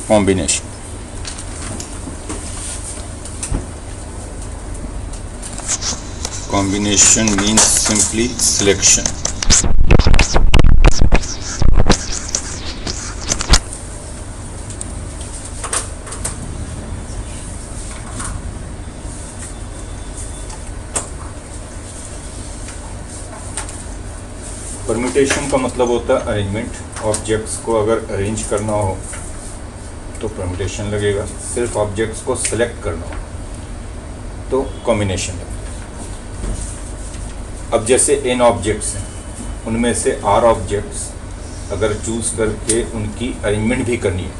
combination. Combination means simply selection. Permutation का मतलब होता है अरेंजमेंट। ऑब्जेक्ट्स को अगर अरेंज करना हो तो परम्यूटेशन लगेगा, सिर्फ ऑब्जेक्ट्स को सिलेक्ट करना हो तो कॉम्बिनेशन लगेगा। अब जैसे n ऑब्जेक्ट्स हैं, उनमें से r ऑब्जेक्ट्स अगर चूज करके उनकी अरेंजमेंट भी करनी है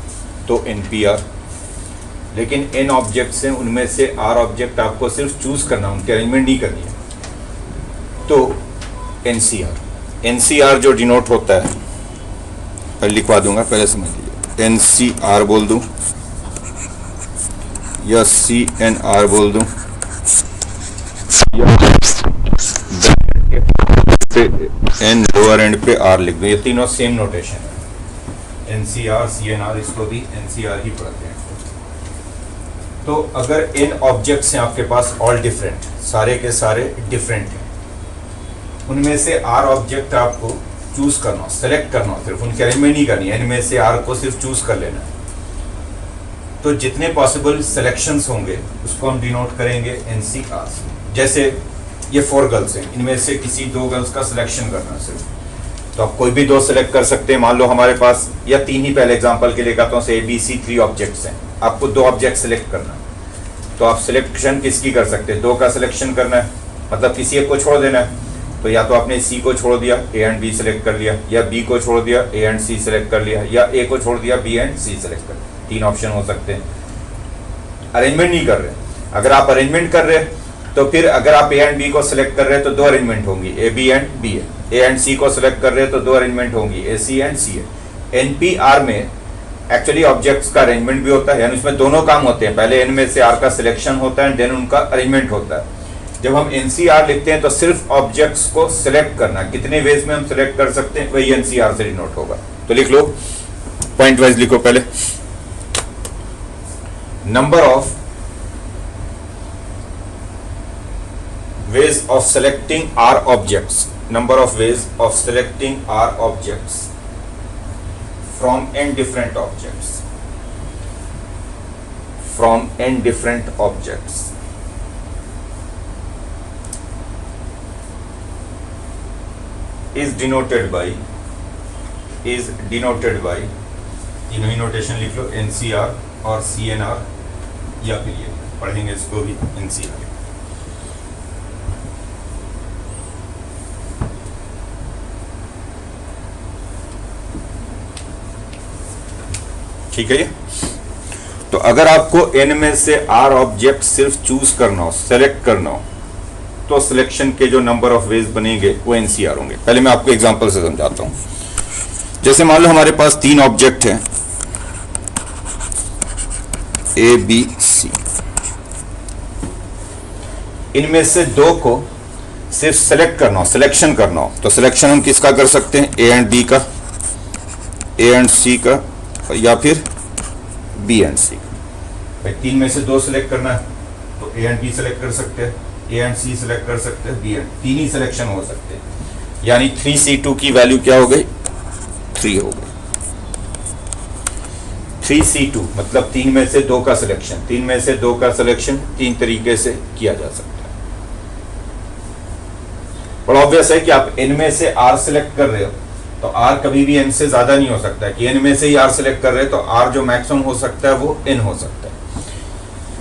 तो NPR, लेकिन n ऑब्जेक्ट्स हैं, उनमें से r ऑब्जेक्ट आपको सिर्फ चूज करना, उनकी अरेंजमेंट नहीं करनी है तो NCR। NCR जो डिनोट होता है, पहले लिखवा दूंगा, पहले समझ लीजिए। NCR बोल दूं या CNR बोल दूं या एन लोअर एंड पे R लिख दूं, ये तीनों सेम नोटेशन है। NCR CNR, इसको भी NCR ही पढ़ते हैं। तो अगर n ऑब्जेक्ट्स हैं आपके पास, ऑल डिफरेंट, सारे के सारे डिफरेंट हैं, उनमें से R ऑब्जेक्ट आपको चूज करना हो, सेलेक्ट करना हो, सिर्फ उनकी अरेंजमेंट नहीं करनी है, इनमें से R को सिर्फ चूज कर लेना है। तो जितने पॉसिबल सिलेक्शंस होंगे उसको हम डिनोट करेंगे NCR से। जैसे ये 4 गर्ल्स हैं, इनमें से किसी 2 गर्ल्स का सिलेक्शन करना है सिर्फ, तो आप कोई भी 2 सेलेक्ट कर सकते हैं। मान लो हमारे पास, या 3 ही पहले एग्जांपल के लिए कहता हूँ, ABC 3 ऑब्जेक्ट्स हैं, आपको 2 ऑब्जेक्ट सेलेक्ट करना है, तो आप सिलेक्शन किसकी कर सकते हैं? 2 का सिलेक्शन करना है, मतलब किसी एक को छोड़ देना है। तो या तो आपने C को छोड़ दिया, A एंड B सेलेक्ट कर लिया, या B को छोड़ दिया, A एंड C सेलेक्ट कर लिया, या A को छोड़ दिया, B एंड C सेलेक्ट कर लिया। 3 ऑप्शन हो सकते हैं। अरेंजमेंट नहीं कर रहे, अगर आप अरेंजमेंट कर रहे तो फिर अगर आप A एंड B को सिलेक्ट कर रहे हैं तो 2 अरेंजमेंट होंगी, AB and BA। A and C को सिलेक्ट कर रहे हैं तो 2 अरेंजमेंट होंगी, AC एंड CA। NPR में एक्चुअली ऑब्जेक्ट्स का अरेंजमेंट भी होता है, यानी उसमें दोनों काम होते हैं, पहले N में से R का सिलेक्शन होता है, देन उनका अरेंजमेंट होता है। जब हम NCR लिखते हैं तो सिर्फ ऑब्जेक्ट्स को सिलेक्ट करना, कितने वेज में हम सिलेक्ट कर सकते हैं वही NCR से डिनोट होगा। तो लिख लो, पॉइंट वाइज लिखो। पहले number of ways of selecting R objects, number of ways of selecting R objects from n different objects, from n different objects is denoted by, तीनों ही नोटेशन लिख लो, NCR और CNR, या फिर ये पढ़ेंगे इसको भी NCR। ठीक है ये। तो अगर आपको n में से R ऑब्जेक्ट सिर्फ चूज करना हो, सेलेक्ट करना हो, तो सिलेक्शन के जो नंबर ऑफ वेज बनेंगे वो NCR होंगे। पहले मैं आपको एग्जांपल से समझाता हूं। जैसे मान लो हमारे पास 3 ऑब्जेक्ट हैं, A B C, इनमें से 2 को सिर्फ सेलेक्ट करना हो, सिलेक्शन करना हो, तो सिलेक्शन हम किसका कर सकते हैं? A एंड B का, A एंड C का, या फिर B एंड C। भाई 3 में से 2 सेलेक्ट करना है तो A एंड B सेलेक्ट कर सकते हैं, A एंड C सेलेक्ट कर सकते हैं, B एंड, 3 ही सिलेक्शन हो सकते हैं। यानी 3C2 की वैल्यू क्या हो गई? 3 हो गई। 3C2 मतलब 3 में से 2 का सिलेक्शन, 3 में से 2 का सिलेक्शन 3 तरीके से किया जा सकता है। बड़ा ऑब्वियस है कि आप n में से R सिलेक्ट कर रहे हो तो R कभी भी n से ज्यादा नहीं हो सकता है, कि n में से ही R सिलेक्ट कर रहे हैं तो R जो मैक्सिमम हो सकता है वो n हो सकता है।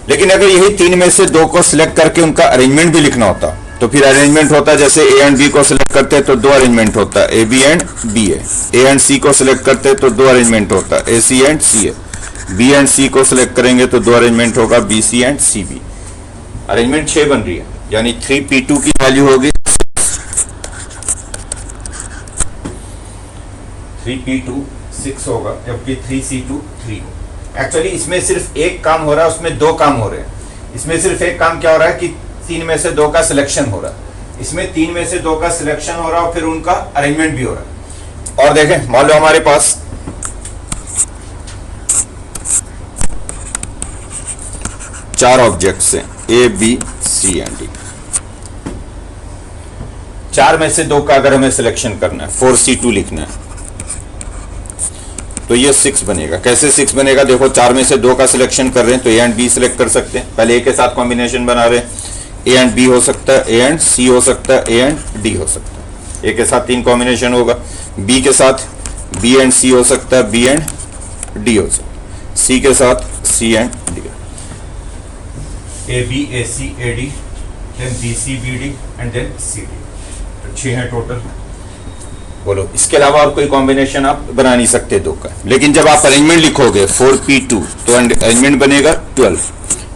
लेकिन अगर यही 3 में से 2 को सिलेक्ट करके उनका अरेंजमेंट भी लिखना होता तो फिर अरेंजमेंट होता, जैसे A एंड B को सिलेक्ट करते हैं तो 2 अरेंजमेंट होता है, AB and BA। A and C को सिलेक्ट करते हैं तो 2 अरेंजमेंट होता है, AC and CA। B and C को सिलेक्ट करेंगे तो 2 अरेंजमेंट होगा, BC एंड CB। अरेंजमेंट 6 बन रही है, यानी 3P2 की वैल्यू होगी 3P2 6 होगा, जबकि 3C2 3 होगा। एक्चुअली इसमें सिर्फ एक काम हो रहा है, उसमें 2 काम हो रहे हैं। इसमें सिर्फ एक काम क्या हो रहा है कि 3 में से 2 का सिलेक्शन हो रहा है, इसमें 3 में से 2 का सिलेक्शन हो रहा है और फिर उनका अरेंजमेंट भी हो रहा है। और देखें, मान लो हमारे पास 4 ऑब्जेक्ट्स हैं A B C and D. 4 में से 2 का अगर हमें सिलेक्शन करना है 4C2 लिखना है तो ये 6 बनेगा। कैसे 6 बनेगा? देखो 4 में से 2 का सिलेक्शन कर रहे हैं तो ए एंड बी सिलेक्ट कर सकते हैं। पहले ए के साथ कॉम्बिनेशन बना रहे हैं, ए एंड बी हो सकता है, ए एंड सी हो सकता है, ए एंड डी हो सकता है। ए के साथ 3 कॉम्बिनेशन होगा, बी के साथ बी एंड सी हो सकता है, बी एंड डी हो सकता है, सी के साथ C and D, A B A C A D, then B C B D and then C D. तो 6 हैं टोटल। बोलो इसके अलावा और कोई कॉम्बिनेशन आप बना नहीं सकते 2 का। लेकिन जब आप अरेंजमेंट लिखोगे 4P2 तो अरेंजमेंट बनेगा 12।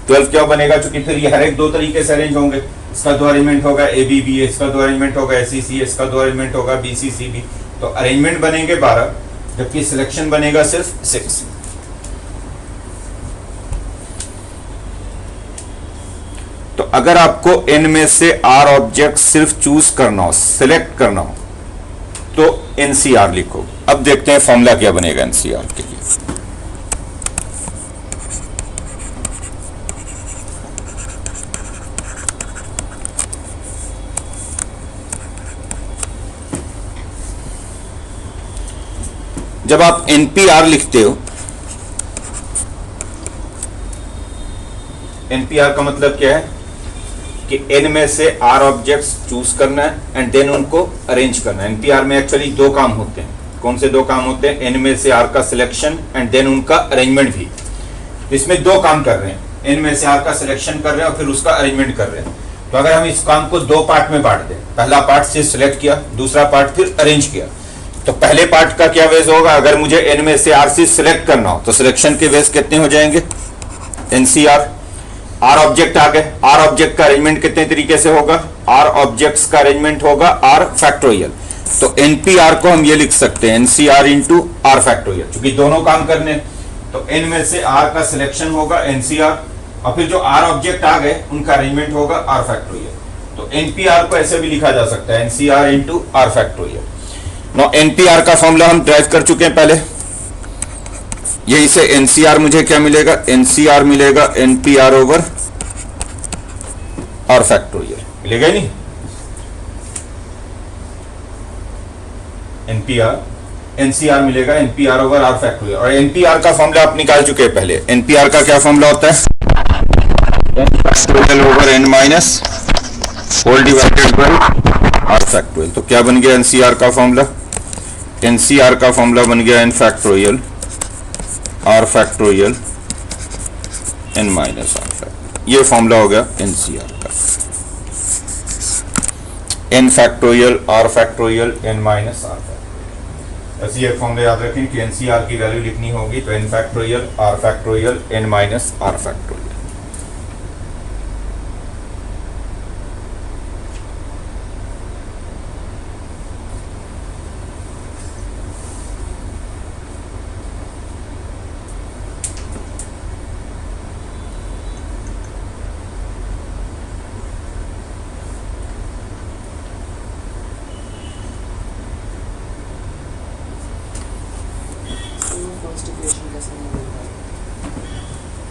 12 क्यों बनेगा? क्योंकि फिर ये हर एक 2 तरीके से अरेंज होंगे। इसका 2 अरेंजमेंट होगा ए बी बी, इसका 2 अरेंजमेंट होगा ए सी सी, इसका 2 अरेंजमेंट होगा बी सी सी बी। तो अरेंजमेंट बनेंगे 12 जबकि सिलेक्शन बनेगा सिर्फ 6। तो अगर आपको n में से r ऑब्जेक्ट सिर्फ चूज करना हो, सिलेक्ट करना हो तो NCR लिखो। अब देखते हैं फॉर्मूला क्या बनेगा NCR के लिए। जब आप NPR लिखते हो, NPR का मतलब क्या है कि n में से r ऑब्जेक्ट्स चूज करना है एंड देन उनको अरेंज करना है। NPR में एक्चुअली 2 काम होते हैं। कौन से 2 काम होते हैं? n में से r का सिलेक्शन एंड देन उनका अरेंजमेंट भी। इसमें 2 काम कर रहे हैं, n में से r का सिलेक्शन कर रहे हैं और फिर उसका अरेंजमेंट कर रहे हैं। तो अगर हम इस काम को 2 पार्ट में बांट दें, पहला पार्ट से सिलेक्ट किया, दूसरा पार्ट फिर अरेंज किया, तो पहले पार्ट का क्या वेज होगा? अगर मुझे n में से r से सिलेक्ट करना हो तो सिलेक्शन के वेज कितने हो जाएंगे? NCR। R ऑब्जेक्ट आ गए, R ऑब्जेक्ट का अरेंजमेंट कितने तरीके से होगा? R ऑब्जेक्ट्स का अरेंजमेंट होगा R फैक्टोरियल। तो NPR को हम ये लिख सकते हैं NCR इंटू R फैक्टोरियल, क्योंकि दोनों काम करने। तो n में से R का सिलेक्शन होगा NCR और फिर जो R ऑब्जेक्ट आ गए उनका अरेंजमेंट होगा R फैक्टोरियल। तो NPR को ऐसे भी लिखा जा सकता है NCR into R factorial. No NPR का फॉर्मूला हम ड्राइव कर चुके हैं पहले। यही से NCR मुझे क्या मिलेगा? NCR मिलेगा NPR ओवर R फैक्टोरियल। मिलेगा नहीं? NCR मिलेगा NPR ओवर R फैक्टोरियल। और NPR का फॉर्मूला आप निकाल चुके हैं पहले। NPR का क्या फॉर्मूला होता है? n factorial over n minus whole divided by R factorial. तो क्या बन गया NCR का फॉर्मूला? NCR का फॉर्मूला बन गया n factorial R factorial n minus R factorial. ये फॉर्मूला हो गया NCR का। n factorial R factorial n minus R factorial. ऐसे ये फॉर्मूला याद रखें कि NCR की वैल्यू लिखनी होगी तो n factorial R factorial n minus R factorial.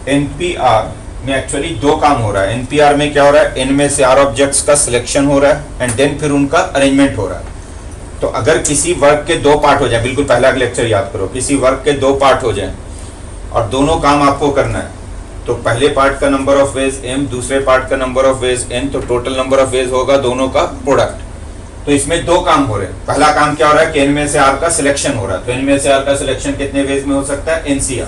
NPR में एक्चुअली 2 काम हो रहा है। NPR में क्या हो रहा है? n में से r ऑब्जेक्ट्स का सिलेक्शन हो रहा है एंड देन फिर उनका अरेंजमेंट हो रहा है। तो अगर किसी वर्क के 2 पार्ट हो जाए, बिल्कुल पहला लेक्चर याद करो, किसी वर्क के 2 पार्ट हो जाए और दोनों काम आपको करना है, तो पहले पार्ट का नंबर ऑफ वेज m, दूसरे पार्ट का नंबर ऑफ वेज n, तो टोटल नंबर ऑफ वेज होगा दोनों का प्रोडक्ट। तो इसमें 2 काम हो रहे हैं। पहला काम क्या हो रहा है कि n में से r का सिलेक्शन हो रहा है। तो n में से r का सिलेक्शन कितने वेज में हो सकता है? NCR।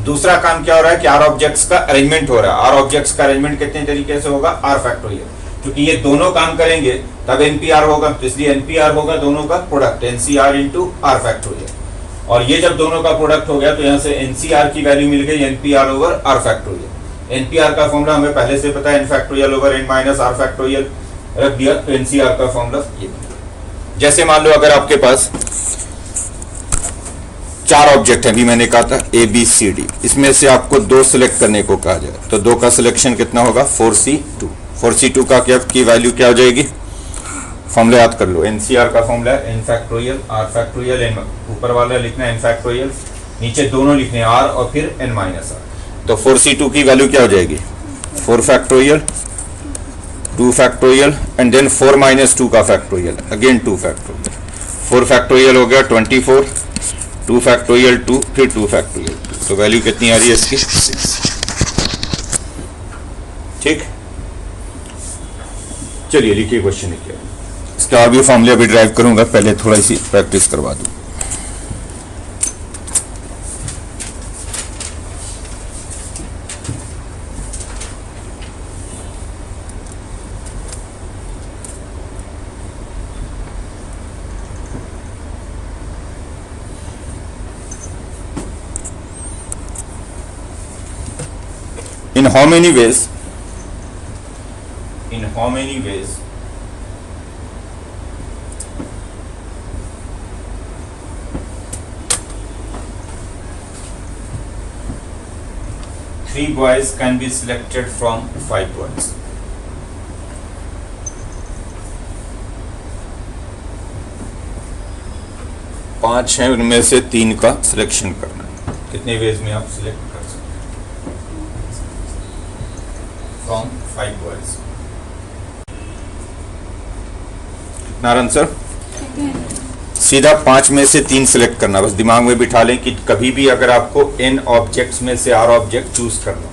दूसरा काम क्या हो रहा है कि R ऑब्जेक्ट्स का अरेंजमेंट हो रहा है। R ऑब्जेक्ट्स का अरेंजमेंट कितने तरीके से होगा? R factorial. क्योंकि ये दोनों काम करेंगे तब NPR होगा, तो इसलिए NPR होगा दोनों का product NCR into R factorial. और ये जब दोनों का प्रोडक्ट हो गया तो यहाँ से NCR की वैल्यू मिल गई NPR over R factorial. NPR का फॉर्मूला हमें पहले से पता है n factorial over n minus R factorial रख दिया, तो NCR का फॉर्मूला ये। जैसे मान लो अगर आपके पास 4 ऑब्जेक्ट है, अभी मैंने कहा था A B C D, इसमें से आपको 2 सिलेक्ट करने को कहा जाए तो 2 का सिलेक्शन कितना होगा? 4C2। 4C2 का क्या की वैल्यू क्या हो जाएगी? फॉर्मूला याद कर लो। NCR का फॉर्मूला है n factorial R factorial n, ऊपर वाला लिखना है n फैक्टोरियल, नीचे दोनों लिखने हैं R और फिर n माइनस R। तो 4C2 की वैल्यू क्या हो जाएगी? 4 factorial, 2 factorial and then 4 minus 2 का फैक्टोरियल, अगेन 2 फैक्टोरियल। 4 फैक्टोरियल हो गया 24, 2 फैक्टोरियल 2, फिर 2 फैक्टोरियल 2। तो वैल्यू कितनी आ रही है इसकी? 6। ठीक, चलिए लिखिए क्वेश्चन लिखिए। इसका और भी फॉर्मूला अभी ड्राइव करूंगा, पहले थोड़ा सी प्रैक्टिस करवा दूं। In how many ways? In how many ways? Three boys can be selected from 5 boys. पांच हैं, उनमें से 3 का सिलेक्शन करना है। कितने वेज में आप सिलेक्ट कर सकते फ्रॉम 5 boys? कितना आंसर? सीधा 5 में से 3 सिलेक्ट करना। बस दिमाग में बिठा लें कि कभी भी अगर आपको n ऑब्जेक्ट्स में से r ऑब्जेक्ट चूज करना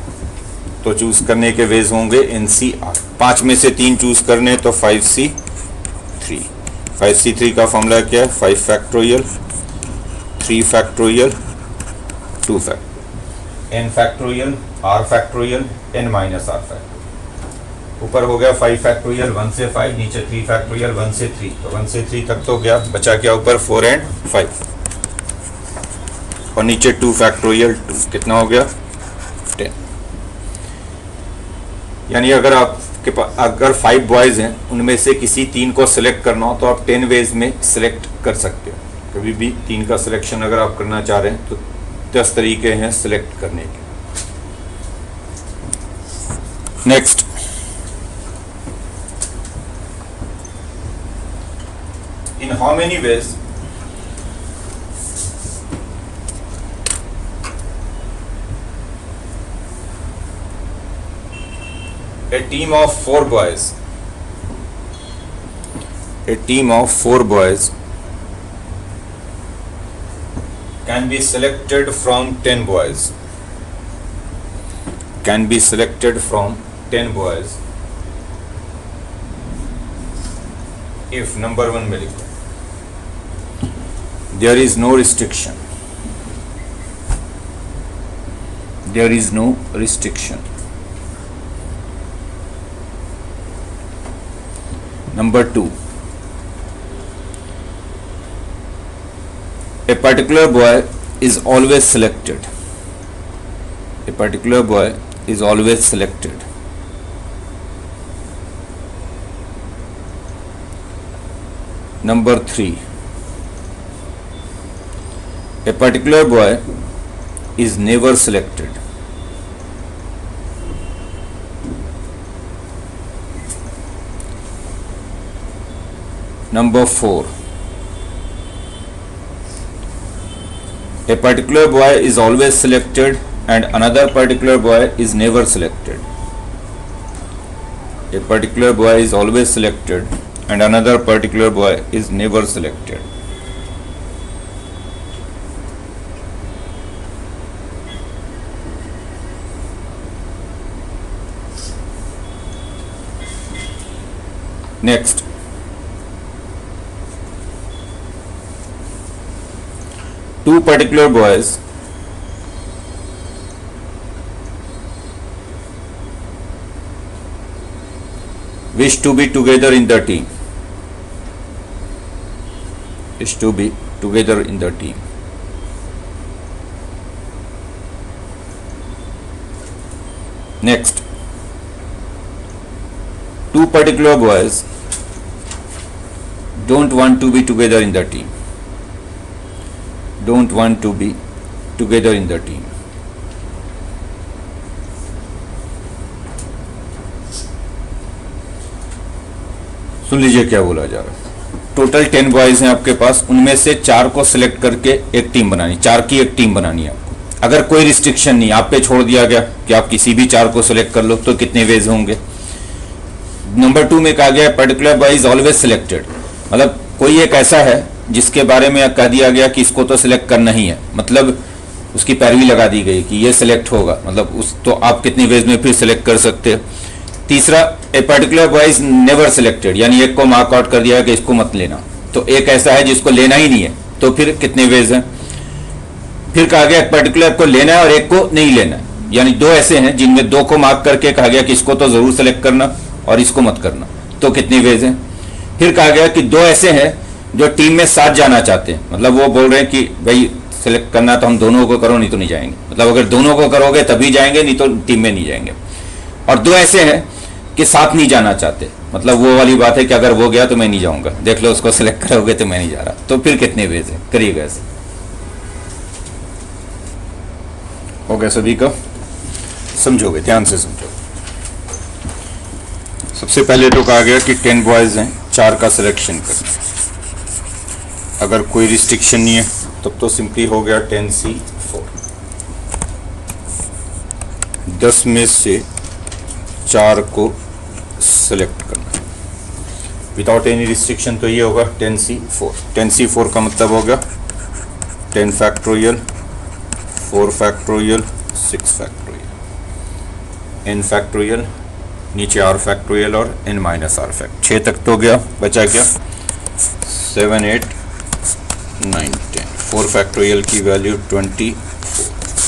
तो चूज करने के वेज होंगे NCR। 5 में से 3 चूज करने तो 5C3। 5C3 का फॉर्मूला क्या है? 5 factorial, 3 factorial, 2 factorial, n factorial, r factorial, n minus r factorial. ऊपर हो गया 5 फैक्टोरियल 1 से 5, नीचे 3 फैक्टोरियल 1 से 3। तो 1 से 3 तक तो गया, बचा क्या ऊपर? 4 एंड 5, और नीचे 2 फैक्टोरियल 2। कितना हो गया? 10। यानी अगर आपके पास अगर 5 बॉयज हैं, उनमें से किसी 3 को सिलेक्ट करना हो तो आप 10 वेज में सिलेक्ट कर सकते हो। कभी भी 3 का सिलेक्शन अगर आप करना चाह रहे हैं तो 10 तरीके हैं सिलेक्ट करने के। Next, in how many ways a team of 4 boys can be selected from 10 boys if number 1 में लिखो there is no restriction, Number 2, a particular boy is always selected. Number 3, a particular boy is never selected. Number 4, a particular boy is always selected and another particular boy is never selected. A particular boy is always selected and another particular boy is never selected. Next, two particular boys wish to be together in the team. Next, two particular boys don't want to be together in the team. सुन लीजिए क्या बोला जा रहा है। Total 10 boys हैं आपके पास, उनमें से 4 को सिलेक्ट करके एक टीम बनानी, 4 की एक टीम बनानी है आपको। अगर कोई रिस्ट्रिक्शन नहीं, आप पे छोड़ दिया गया कि आप किसी भी 4 को सिलेक्ट कर लो, तो कितने वेज होंगे। नंबर 2 में कहा गया particular boy is always selected, मतलब कोई एक ऐसा है जिसके बारे में कह दिया गया कि इसको तो सिलेक्ट करना ही है, मतलब उसकी पैरवी लगा दी गई कि ये सिलेक्ट होगा, मतलब उस तो आप कितनी वेज में फिर सिलेक्ट कर सकते हो। तीसरा, ए particular boy is never selected, यानी एक को मार्क आउट कर दिया है कि इसको मत लेना, तो एक ऐसा है जिसको लेना ही नहीं है, तो फिर कितने वेज हैं। फिर कहा गया पर्टिकुलर को लेना है और एक को नहीं लेना है, यानी 2 ऐसे हैं जिनमें 2 को मार्क करके कहा गया कि इसको तो जरूर सेलेक्ट करना और इसको मत करना, तो कितनी वेज हैं। फिर कहा गया कि 2 ऐसे हैं जो टीम में साथ जाना चाहते हैं, मतलब वो बोल रहे हैं कि भाई सेलेक्ट करना तो हम दोनों को करो, नहीं तो नहीं जाएंगे, मतलब अगर दोनों को करोगे तभी जाएंगे, नहीं तो टीम में नहीं जाएंगे। और 2 ऐसे हैं कि साथ नहीं जाना चाहते, मतलब वो वाली बात है कि अगर वो गया तो मैं नहीं जाऊंगा, देख लो उसको सिलेक्ट करोगे तो मैं नहीं जा रहा, तो फिर कितने वेज है, करिएगा ऐसे। हो गया सभी का, समझोगे, ध्यान से समझो। सबसे पहले तो कहा गया कि 10 बॉयज हैं, 4 का सिलेक्शन करना, अगर कोई रिस्ट्रिक्शन नहीं है तब तो सिंपली हो गया 10C4, 10 में से 4 को सिलेक्ट करना विदाउट एनी रिस्ट्रिक्शन, तो ये होगा 10C4। 10C4 का मतलब हो गया 10 factorial, 4 factorial, 6 factorial, n factorial, नीचे r फैक्टोरियल और n माइनस r फैक्ट। 6 तक तो गया, बचा क्या 7, 8, 9, 10। 4 फैक्टोरियल की वैल्यू 24,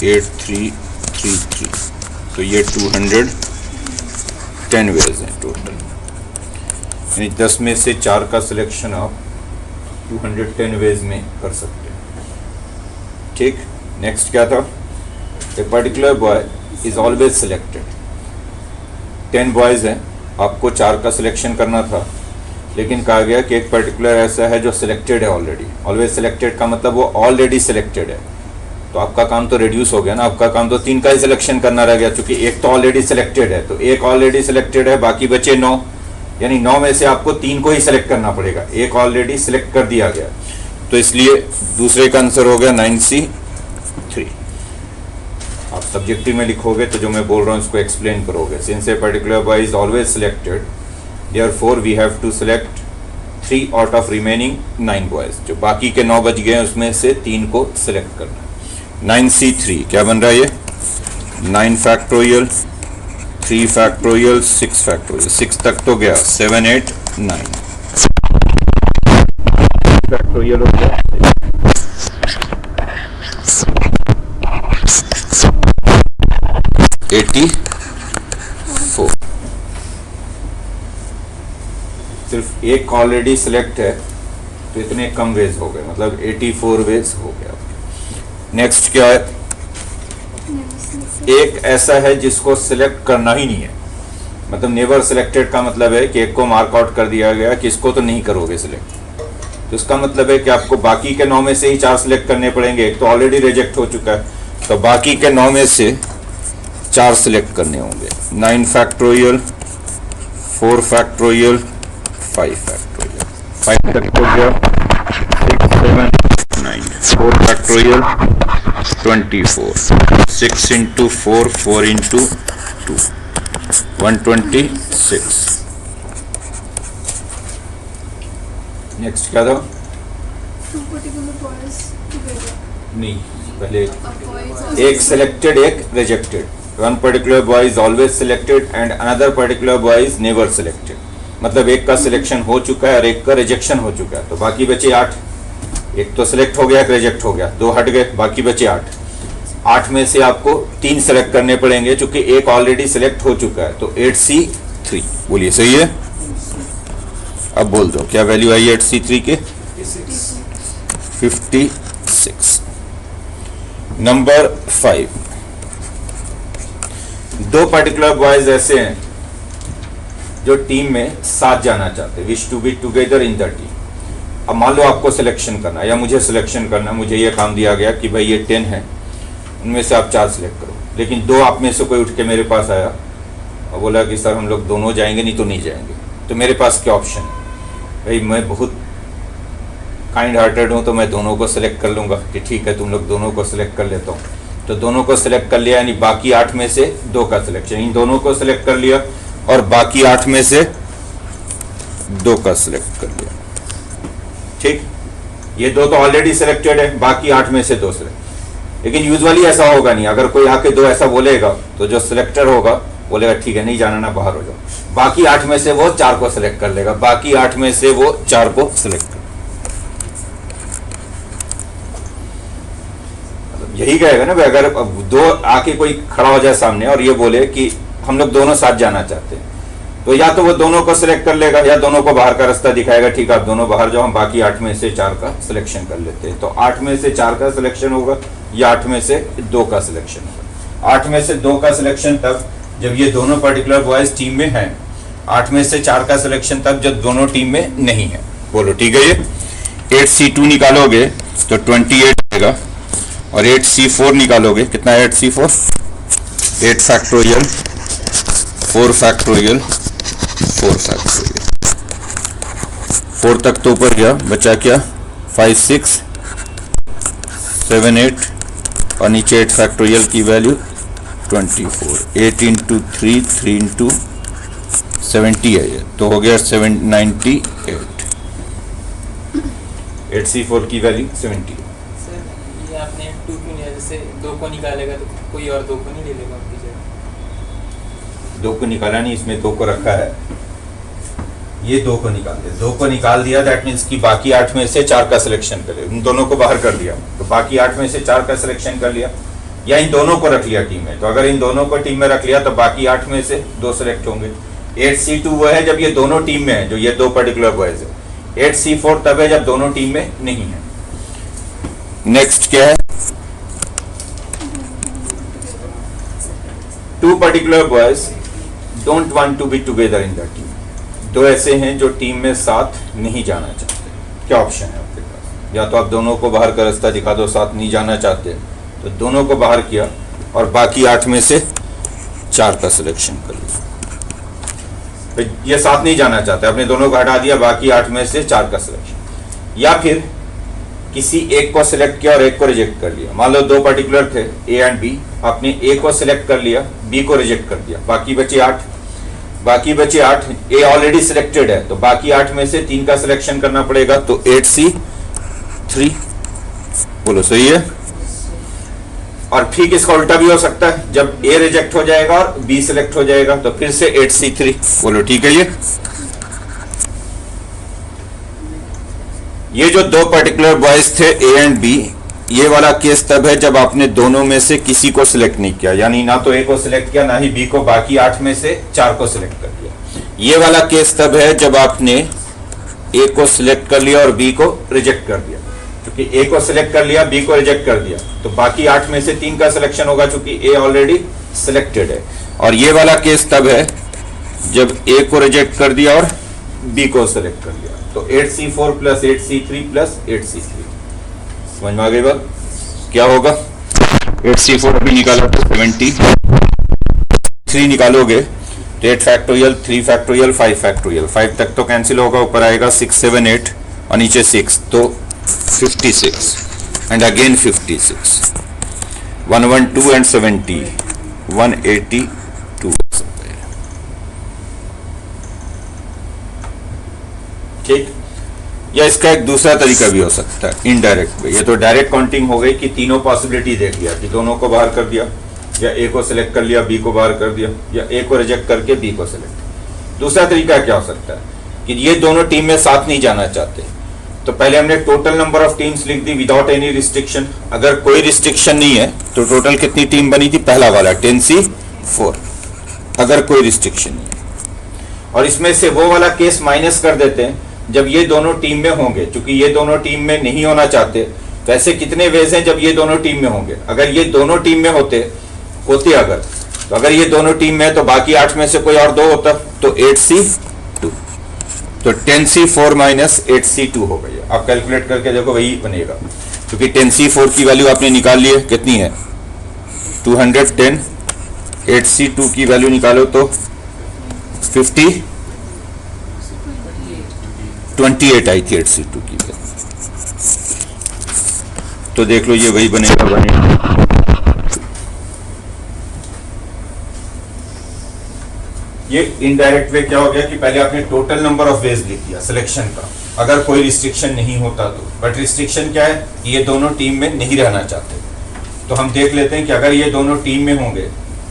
8, 3, 3, 3, तो ये 210 वेज हैं टोटल, यानी 10 में से 4 का सिलेक्शन आप 210 वेज में कर सकते हैं। ठीक, नेक्स्ट क्या था, ए particular boy is always selected. 10 boys हैं, आपको 4 का सिलेक्शन करना था, लेकिन कहा गया कि एक पर्टिकुलर ऐसा है जो सिलेक्टेड है ऑलरेडी। ऑलवेज सिलेक्टेड का मतलब वो ऑलरेडी सिलेक्टेड है, तो आपका काम तो रिड्यूस हो गया ना, आपका काम तो 3 का ही सिलेक्शन करना रह गया, क्योंकि एक तो ऑलरेडी सिलेक्टेड है, तो एक ऑलरेडी सिलेक्टेड है, बाकी बचे 9, यानी 9 में से आपको 3 को ही सिलेक्ट करना पड़ेगा, एक ऑलरेडी सिलेक्ट कर दिया गया, तो इसलिए दूसरे का आंसर हो गया 9C3। आप सब्जेक्टिव में लिखोगे तो जो मैं बोल रहा हूँ उसको एक्सप्लेन करोगे। Since a particular boy is always selected, therefore we have to select 3 out of remaining 9 boys, जो बाकी के 9 बच गए हैं उसमें से 3 को सिलेक्ट करना है। 9C3 क्या बन रहा है, ये 9 फैक्टोरियल, 3 फैक्टोरियल, 6 फैक्टोरियल, 6 तक तो गया, 7, 8, 9 फैक्टोरियल हो गया, 84। सिर्फ एक ऑलरेडी सिलेक्ट है तो इतने कम वेज हो गए, मतलब 84 वेज हो गया। नेक्स्ट क्या है, एक ऐसा है जिसको सिलेक्ट करना ही नहीं है, मतलब नेवर सिलेक्टेड का मतलब है कि एक को मार्क आउट कर दिया गया कि इसको तो नहीं करोगे सिलेक्ट, तो इसका मतलब है कि आपको बाकी के 9 में से ही 4 सिलेक्ट करने पड़ेंगे, एक तो ऑलरेडी रिजेक्ट हो चुका है, तो बाकी के 9 में से 4 सिलेक्ट करने होंगे। 9 फैक्टोरियल, 4 फैक्टोरियल, 5 फैक्टोरियल, 5 तक हो गया, 6, 7, 9, 4 फैक्टोरियल 24, 6 into 4, 4 into 2, 126। नेक्स्ट क्या था, नहीं, पहले एक सिलेक्टेड एक rejected. One particular boy is always selected and another particular boy is never selected, मतलब एक का सिलेक्शन हो चुका है और एक का रिजेक्शन हो चुका है, तो बाकी बचे 8। एक तो सिलेक्ट हो गया, एक रिजेक्ट हो गया, 2 हट गए, बाकी बचे 8। 8 में से आपको 3 सेलेक्ट करने पड़ेंगे, क्योंकि एक ऑलरेडी सिलेक्ट हो चुका है, तो 8C3। बोलिए सही है, अब बोल दो क्या वैल्यू आई 8C3 के, 56। नंबर 5, 2 पर्टिकुलर बॉयज ऐसे हैं जो टीम में साथ जाना चाहते हैं, wish to be together in the team. अब मान लो आपको सिलेक्शन करना है या मुझे सिलेक्शन करना है, मुझे ये काम दिया गया कि भाई ये 10 है, उनमें से आप 4 सिलेक्ट करो, लेकिन 2 आप में से कोई उठ के मेरे पास आया और बोला कि सर हम लोग दोनों जाएंगे, नहीं तो नहीं जाएंगे, तो मेरे पास क्या ऑप्शन है, भाई मैं बहुत काइंड हार्टेड हूँ तो मैं दोनों को सिलेक्ट कर लूँगा कि ठीक है तुम लोग दोनों को सिलेक्ट कर लेता हूँ, तो दोनों को सिलेक्ट कर लिया, यानी बाकी 8 में से 2 का सिलेक्शन, इन दोनों को सिलेक्ट कर लिया और बाकी 8 में से 2 का सिलेक्ट कर लिया। ठीक, ये 2 तो ऑलरेडी सिलेक्टेड है, बाकी 8 में से 2 सिलेक्ट। लेकिन यूजुअली ऐसा होगा नहीं, अगर कोई आके 2 ऐसा बोलेगा तो जो सिलेक्टर होगा बोलेगा ठीक है नहीं जाना ना, बाहर हो जाओ। बाकी 8 में से वो 4 को सिलेक्ट कर लेगा, बाकी 8 में से वो 4 को सिलेक्ट कर, मतलब यही कहेगा ना भाई। अगर 2 आके कोई खड़ा हो जाए सामने और ये बोले कि हम लोग दोनों साथ जाना चाहते हैं, तो या तो वो दोनों को सिलेक्ट कर लेगा या दोनों को बाहर का रास्ता दिखाएगा, ठीक है आप दोनों बाहर जाओ, हम बाकी 8 में से 4 का सिलेक्शन कर लेते हैं। तो 8 में से 4 का सिलेक्शन होगा या 8 में से 2 का सिलेक्शन होगा। 8 में से 2 का सिलेक्शन तब जब ये दोनों पर्टिकुलर बॉयज टीम में हैं, 8 में से 4 का सिलेक्शन तब जब दोनों टीम में नहीं है। बोलो ठीक है। ये 8C2 निकालोगे तो 28 आएगा और 8C4 निकालोगे, कितना है 8C4? 8 फैक्टोरियल 4 फैक्टोरियल 4 फैक्टोरियल 4 तक तो ऊपर गया, बचा क्या 5 6 7 8 और नीचे 8 फैक्टोरियल की वैल्यू 24। 8 इंटू 3 3 इंटू 70 है ये, तो हो गया 798। 8C4 की वैल्यू 70। ये आपने 2 क्यों लिया? जैसे 2 को निकालेगा तो कोई और 2 को नहीं ले लेगा आपकी जगह। 2 को निकाला नहीं, इसमें 2 को रखा है, ये 2 को निकाल दिया। 2 को निकाल दिया दैट मीन्स कि बाकी 8 में से 4 का सिलेक्शन कर लिया, इन दोनों को बाहर कर दिया, तो बाकी 8 में से 4 का सिलेक्शन कर लिया, या इन दोनों को रख लिया टीम में। तो अगर इन दोनों को टीम में रख लिया तो बाकी 8 में से 2 सिलेक्ट होंगे। 8C2 वो है जब ये दोनों टीम में है, जो ये 2 पर्टिकुलर बॉयज है। 8C4 तब है जब दोनों टीम में नहीं है। नेक्स्ट क्या है? 2 particular boys don't want to be together in the team. 2 ऐसे हैं जो टीम में साथ नहीं जाना चाहते। क्या ऑप्शन है आपके पास? या तो आप दोनों को बाहर का रास्ता दिखा दो, साथ नहीं जाना चाहते तो दोनों को बाहर किया और बाकी 8 में से 4 का सिलेक्शन कर लिया। ये साथ नहीं जाना चाहते, आपने दोनों को हटा दिया, बाकी 8 में से 4 का सिलेक्शन। या फिर किसी एक को सिलेक्ट किया और एक को रिजेक्ट कर लिया। मान लो 2 पर्टिकुलर थे ए एंड बी, आपने ए को सिलेक्ट कर लिया, बी को रिजेक्ट कर दिया, बाकी बचे 8। बाकी बचे 8, ए ऑलरेडी सिलेक्टेड है तो बाकी 8 में से 3 का सिलेक्शन करना पड़ेगा, तो 8C3। बोलो सही है। और ठीक इसका उल्टा भी हो सकता है, जब ए रिजेक्ट हो जाएगा और बी सिलेक्ट हो जाएगा तो फिर से 8C3। बोलो ठीक है। ये जो 2 पर्टिकुलर बॉयज थे ए एंड बी, ये वाला केस तब है जब आपने दोनों में से किसी को सिलेक्ट नहीं किया, यानी ना तो ए को सिलेक्ट किया ना ही बी को, बाकी 8 में से 4 को सिलेक्ट कर दिया। ये वाला केस तब है जब आपने ए को सिलेक्ट कर लिया और बी को रिजेक्ट कर दिया। क्योंकि ए को सिलेक्ट कर लिया, बी को रिजेक्ट कर दिया, तो बाकी 8 में से 3 का सिलेक्शन होगा क्योंकि ए ऑलरेडी सिलेक्टेड है। और ये वाला केस तब है जब ए को रिजेक्ट कर दिया और बी को सिलेक्ट कर लिया, तो 8C4 plus 8C3 plus 8C3। समझ में आ गई बात? क्या होगा? 8C4 अभी निकाला तो 70, 3 निकालोगे तो 8 फैक्टोरियल 3 फैक्टोरियल 5 फैक्टोरियल, 5 तक तो कैंसिल होगा, ऊपर आएगा 6 7 8 और नीचे 6, तो 56 एंड अगेन 56, 112 एंड 70, 182। ठीक। या इसका एक दूसरा तरीका भी हो सकता है, इनडायरेक्ट वे। ये तो डायरेक्ट काउंटिंग हो गई कि तीनों पॉसिबिलिटी देख लिया कि दोनों को बाहर कर दिया, या ए को सिलेक्ट कर लिया, बी को बाहर कर दिया, या ए को रिजेक्ट करके बी को सिलेक्ट। दूसरा तरीका क्या हो सकता है कि ये दोनों टीम में साथ नहीं जाना चाहते, तो पहले हमने टोटल नंबर ऑफ टीम्स लिख दी विदाउट एनी रिस्ट्रिक्शन। अगर कोई रिस्ट्रिक्शन नहीं है तो टोटल कितनी टीम बनी थी? पहला वाला 10C4, अगर कोई रिस्ट्रिक्शन नहीं है। और इसमें से वो वाला केस माइनस कर देते हैं जब ये दोनों टीम में होंगे, क्योंकि ये दोनों टीम में नहीं होना चाहते। तो ऐसे कितने वेज हैं जब ये दोनों टीम में होंगे? अगर ये दोनों टीम में होते अगर, तो अगर ये दोनों टीम में है तो बाकी 8 में से कोई और 2 होता, तो 8C2, तो 10C4 माइनस 8C2 हो गई। आप कैलकुलेट करके देखो वही बनेगा, क्योंकि 10C4 की वैल्यू आपने निकाल ली है, कितनी है 210। 8C2 की वैल्यू निकालो तो 28 आई थी 8C2 की वैल्यू। तो देख लो ये वही बनेगा ये इनडायरेक्ट वे क्या हो गया कि पहले आपने टोटल नंबर ऑफ वेज लिख दिया सिलेक्शन का, अगर कोई रिस्ट्रिक्शन नहीं होता तो। बट रिस्ट्रिक्शन क्या है कि ये दोनों टीम में नहीं रहना चाहते, तो हम देख लेते हैं कि अगर ये दोनों टीम में होंगे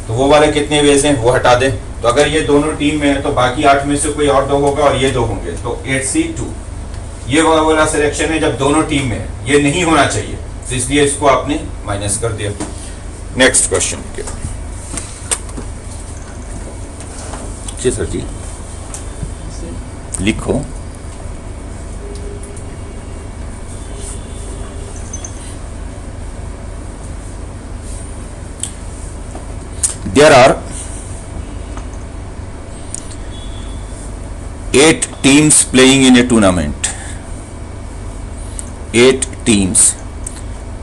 तो वो वाले कितने वेज हैं वो हटा दें। तो अगर ये दोनों टीम में है तो बाकी 8 में से कोई और 2 होगा और ये 2 होंगे, तो 8C2 ये वाला सिलेक्शन है जब दोनों टीम में है, ये नहीं होना चाहिए, तो इसलिए इसको आपने माइनस कर दिया। नेक्स्ट क्वेश्चन जी सर जी लिखो। There are 8 teams playing in a tournament. 8 teams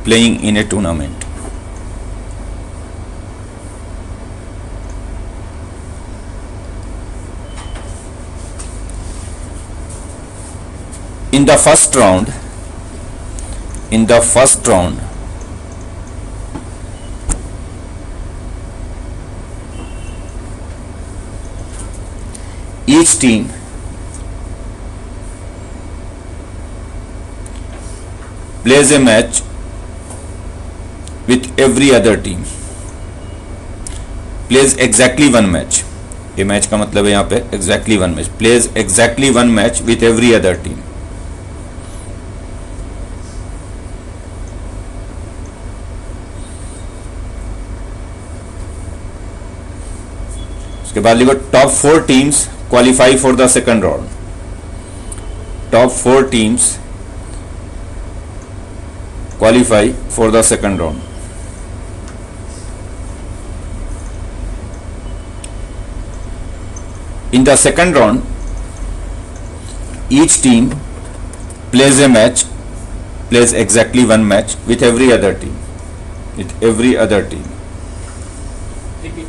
playing in a tournament. In the first round, each team plays a match with every other team. Plays exactly one match. ये match का मतलब है यहाँ पे exactly one match. Plays exactly one match with every other team. उसके बाद लिखो top 4 teams qualify for the second round. Top 4 teams qualify for the second round. In the second round, each team plays exactly one match with every other team. Repeat.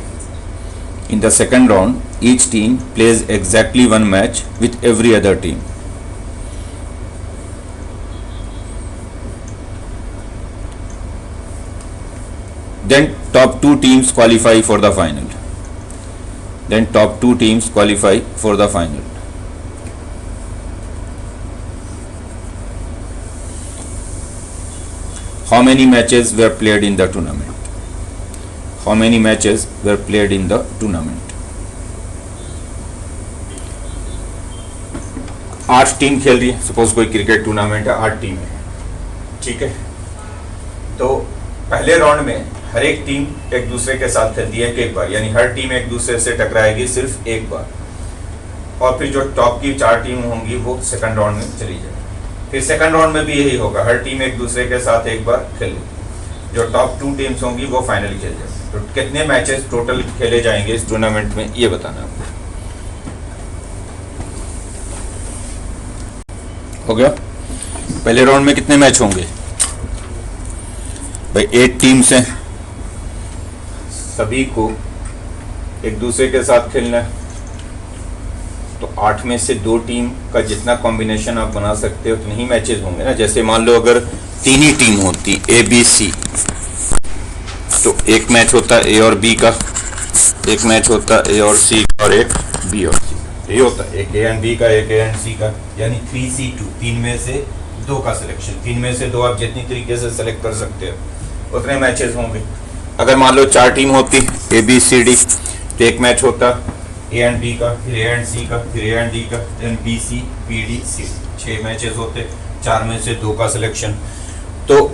In the second round, each team plays exactly one match with every other team. Then top 2 teams qualify for the final. How many matches were played in the tournament? 8 team खेल रही है. Suppose कोई cricket tournament है, 8 team है, ठीक है. तो पहले राउंड में हर एक टीम एक दूसरे के साथ खेलती है एक बार, यानी हर टीम एक दूसरे से टकराएगी सिर्फ एक बार. और फिर जो टॉप की 4 टीम होंगी वो सेकंड राउंड में चली जाएगी. फिर सेकंड राउंड में भी यही होगा, हर टीम एक दूसरे के साथ एक बार खेलेगी. जो टॉप 2 टीम्स होंगी वो फाइनल खेल जाएगी. तो कितने मैचेस टोटल खेले जाएंगे इस टूर्नामेंट में, ये बताना आपको. हो गया. पहले राउंड में कितने मैच होंगे भाई? 8 टीम्स हैं, सभी को एक दूसरे के साथ खेलना है. तो 8 में से 2 टीम का जितना कॉम्बिनेशन आप बना सकते हो उतने ही मैचेस होंगे ना. जैसे मान लो अगर 3 ही टीम होती ए बी सी, तो एक मैच होता ए और बी का, एक मैच होता ए और सी का, और एक बी और सी का. ये होता है एक ए एंड बी का, एक ए एंड सी का, यानी 3C2. 3 में से 2 का सिलेक्शन. 3 में से 2 आप जितनी तरीके से सेलेक्ट कर सकते हो उतने मैचेस होंगे. अगर मान लो 4 टीम होती ए बी सी डी, तो एक मैच होता ए एंड बी का, फिर ए एंड सी का, फिर ए एंड डी का, then B C P D C. 6 matches होते, 4 में से 2 का सिलेक्शन. तो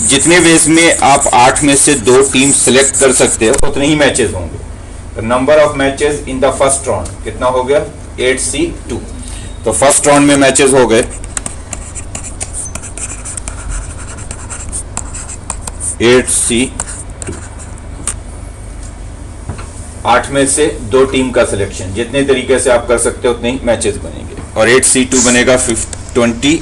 जितने वेज में आप 8 में से 2 टीम सेलेक्ट कर सकते हो उतने ही मैचेस होंगे. तो number of matches in the first round कितना हो गया? 8C2. तो फर्स्ट राउंड में मैचेस हो गए 8C2. 8 में से 2 टीम का सिलेक्शन, जितने तरीके से आप कर सकते हो उतने ही मैचेस बनेंगे. और 8C2 बनेगा 28.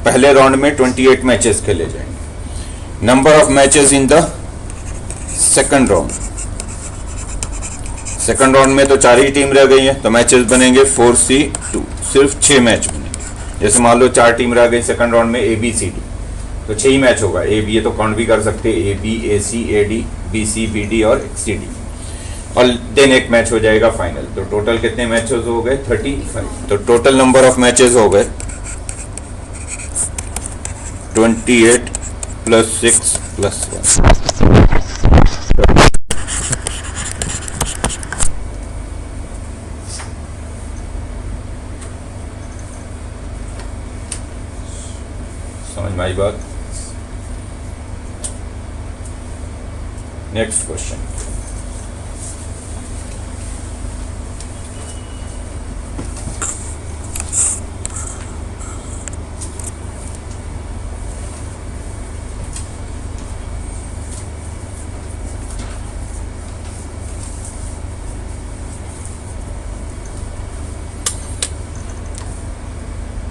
पहले राउंड में 28 मैचेस खेले जाएंगे. Number of matches in the second round. Second round में तो 4 ही टीम रह गई हैं, तो मैचेस बनेंगे 4C2. सिर्फ 6 मैच बनेंगे. जैसे मान लो 4 टीम रह गई सेकंड राउंड में ए बी सी डी, तो 6 ही मैच होगा. ए बी ये तो काउंट भी कर सकते हैं, A B A C A D B C B D और सी डी. और देन एक मैच हो जाएगा फाइनल। तो टोटल कितने मैचेस हो गए? 35। तो टोटल नंबर ऑफ मैचेस हो गए 28 + 6 + 1। समझ में आई बात? Next question.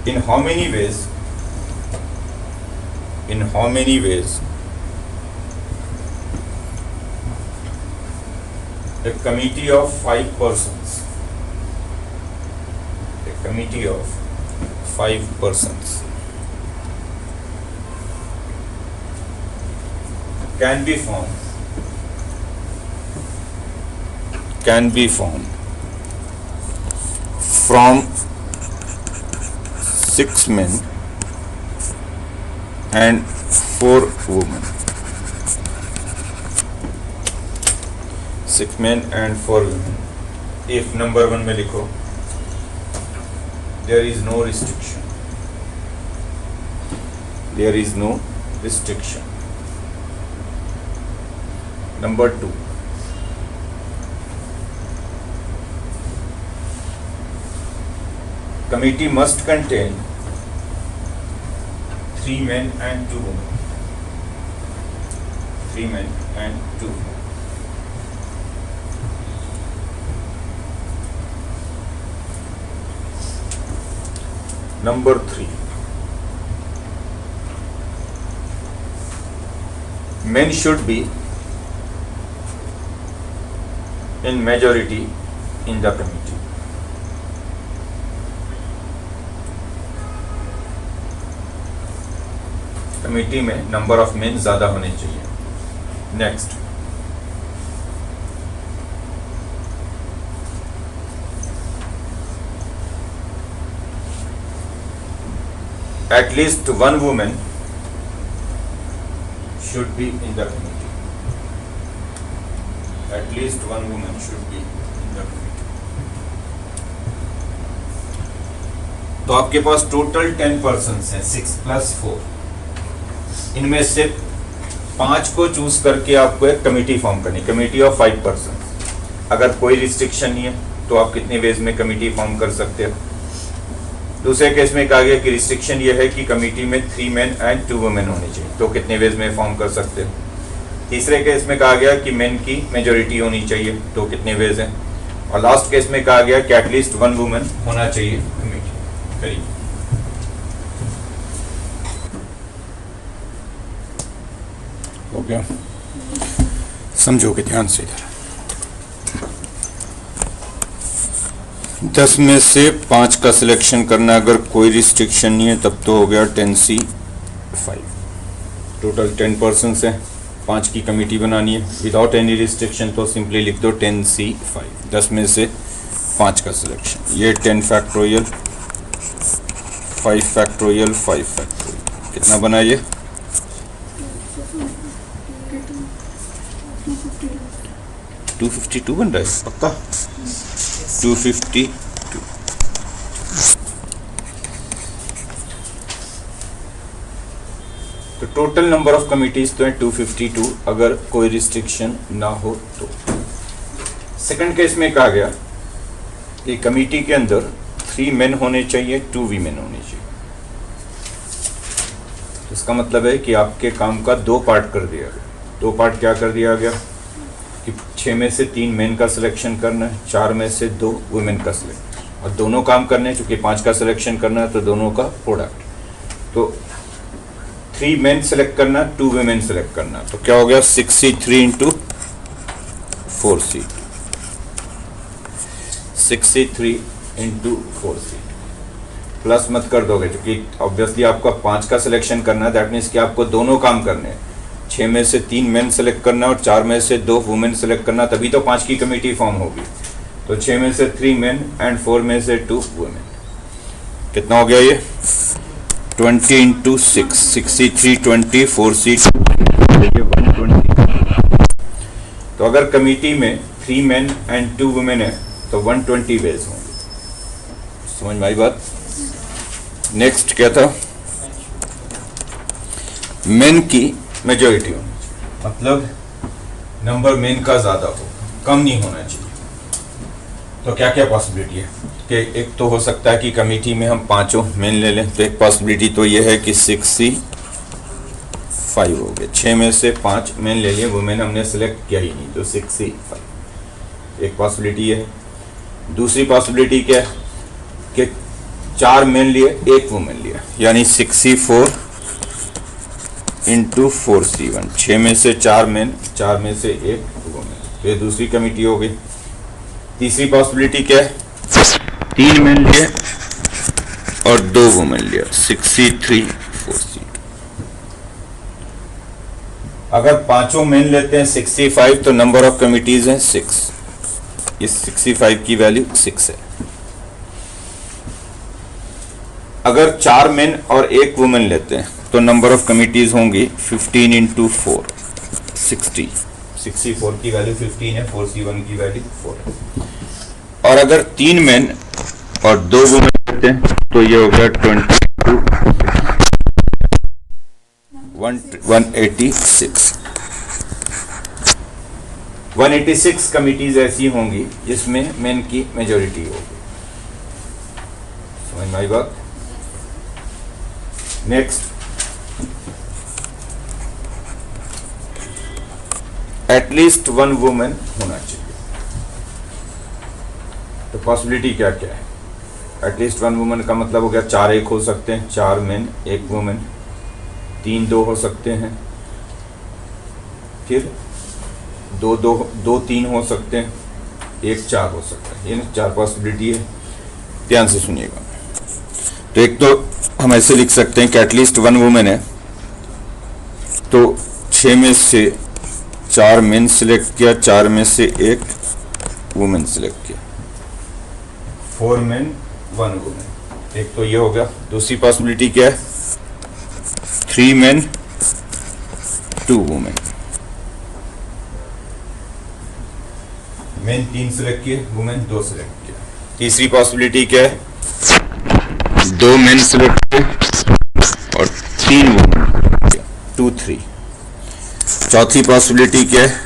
In how many ways a committee of 5 persons can be formed from 6 men and 4 women? 6 men and 4 women. If number 1 में लिखो there is no restriction. Number 2, committee must contain 3 men and 2 women. Number 3, men should be in majority in the committee. Committee में number of main ज्यादा होने चाहिए। Next, at least 1 woman should be in the committee. तो आपके पास total 10 persons हैं, 6 + 4। इनमें से 5 को चूज करके आपको एक कमेटी फॉर्म करनी, कमेटी ऑफ 5 पर्सन। अगर कोई रिस्ट्रिक्शन नहीं है तो आप कितने वेज में कमेटी फॉर्म कर सकते हो। दूसरे केस में कहा गया कि रिस्ट्रिक्शन ये है कि कमेटी में 3 मेन एंड 2 वुमेन होनी चाहिए, तो कितने वेज में फॉर्म कर सकते हो। तीसरे केस में कहा गया कि मेन की मेजोरिटी होनी चाहिए, तो कितने वेज हैं। और लास्ट केस में कहा गया कि एटलीस्ट 1 वुमेन होना चाहिए कमेटी। करिए, हो गया? समझोगे ध्यान से इधर। 10 में से 5 का सिलेक्शन करना, अगर कोई रिस्ट्रिक्शन नहीं है तब तो हो गया 10C5। टोटल 10 पर्सन्स हैं, 5 की कमेटी बनानी है विदाउट एनी रिस्ट्रिक्शन, तो सिंपली लिख दो 10C5। 10 में से 5 का सिलेक्शन, ये 10 फैक्टोरियल 5 फैक्टोरियल 5 फैक्टोरियल, कितना बना ये? 252 बन रहा है पक्का? 252। तो टोटल नंबर ऑफ कमिटीज तो है 252 अगर कोई रिस्ट्रिक्शन ना हो तो। सेकंड केस में कहा गया कि कमिटी के अंदर 3 मेन होने चाहिए, 2 वीमेन होनी चाहिए। इसका मतलब है कि आपके काम का 2 पार्ट कर दिया गया। 2 पार्ट क्या कर दिया गया कि 6 में से 3 मेन का सिलेक्शन करना है, 4 में से 2 वुमेन का सिलेक्शन, और दोनों काम करने हैं। चूंकि 5 का सिलेक्शन करना है तो दोनों का प्रोडक्ट, तो 3 मेन सेलेक्ट करना, 2 वुमेन सेलेक्ट करना, तो क्या हो गया 6C3 × 4C, 6C3 × 4C। Plus मत कर दोगे क्योंकि ऑब्वियसली आपको 5 का सिलेक्शन करना है, दैट मीन्स कि आपको दोनों काम करने हैं। 6 में से 3 मेन सेलेक्ट करना और 4 में से 2 वुमेन सेलेक्ट करना, तभी तो 5 की कमेटी फॉर्म होगी। तो 6 में से 3 मेन एंड 4 में से 2 वुमेन। कितना हो गया ये? 20 इंटू 6, 63, 20, 4C 120। तो अगर कमेटी में 3 मेन एंड 2 वुमेन है तो 120 वेज होंगे। समझ में आई बात? नेक्स्ट क्या था? मेन की मेजॉरिटी होनी चाहिए, मतलब नंबर मेन का ज्यादा हो, कम नहीं होना चाहिए। तो क्या क्या पॉसिबिलिटी है कि एक तो हो सकता है कि कमेटी में हम 5 मेन ले लें, तो एक पॉसिबिलिटी तो ये है कि 65 हो गए। 6 में से 5 मेन ले लिए, वुमेन हमने सेलेक्ट किया ही नहीं, तो 65 एक पॉसिबिलिटी है। दूसरी पॉसिबिलिटी क्या है कि 4 मेन लिए, 1 वुमेन लिया, यानी 64 इंटू 4C1। 6 में से 4 मेन, 4 में से 1 वुमेन, तो ये दूसरी कमेटी हो गई। तीसरी पॉसिबिलिटी क्या है? 3 मेन लिए और 2 वुमेन लिया, 63 4C2। अगर पांचों मेन लेते हैं 65 तो नंबर ऑफ कमिटीज हैं 6। इस 65 की वैल्यू 6 है। अगर 4 मेन और 1 वुमेन लेते हैं तो नंबर ऑफ कमिटीज होंगी 15 इंटू 4, 60। 64 की वैल्यू 15 है, 4C1 की वैल्यू 4 है। और अगर 3 मेन और 2 वुमेन लेते हैं तो ये हो गया 22, 186। 186 कमिटीज ऐसी होंगी जिसमें मेन की मेजॉरिटी होगी। समझ में आई बात? नेक्स्ट, एटलीस्ट 1 वुमेन होना चाहिए। तो पॉसिबिलिटी क्या क्या है? एटलीस्ट 1 वुमेन का मतलब हो गया 4 1 हो सकते हैं, 4 मेन 1 वुमेन, 3 2 हो सकते हैं, फिर 2 3 हो सकते हैं, 1 4 हो सकता है। ये 4 पॉसिबिलिटी है। ध्यान से सुनिएगा। तो एक तो हम ऐसे लिख सकते हैं कि एटलीस्ट 1 वुमेन है, तो 6 में से 4 मेन सिलेक्ट किया, 4 में से 1 वुमेन सिलेक्ट किया, 4 मेन 1 वुमेन। एक तो ये हो गया। दूसरी पॉसिबिलिटी क्या है? 3 मेन 2 वुमेन। मेन 3 सिलेक्ट किए, वुमेन 2 सिलेक्ट किया। तीसरी पॉसिबिलिटी क्या है? 2 मेन सिलेक्ट किए और 3 वुमेन, 2 3। चौथी पॉसिबिलिटी क्या है?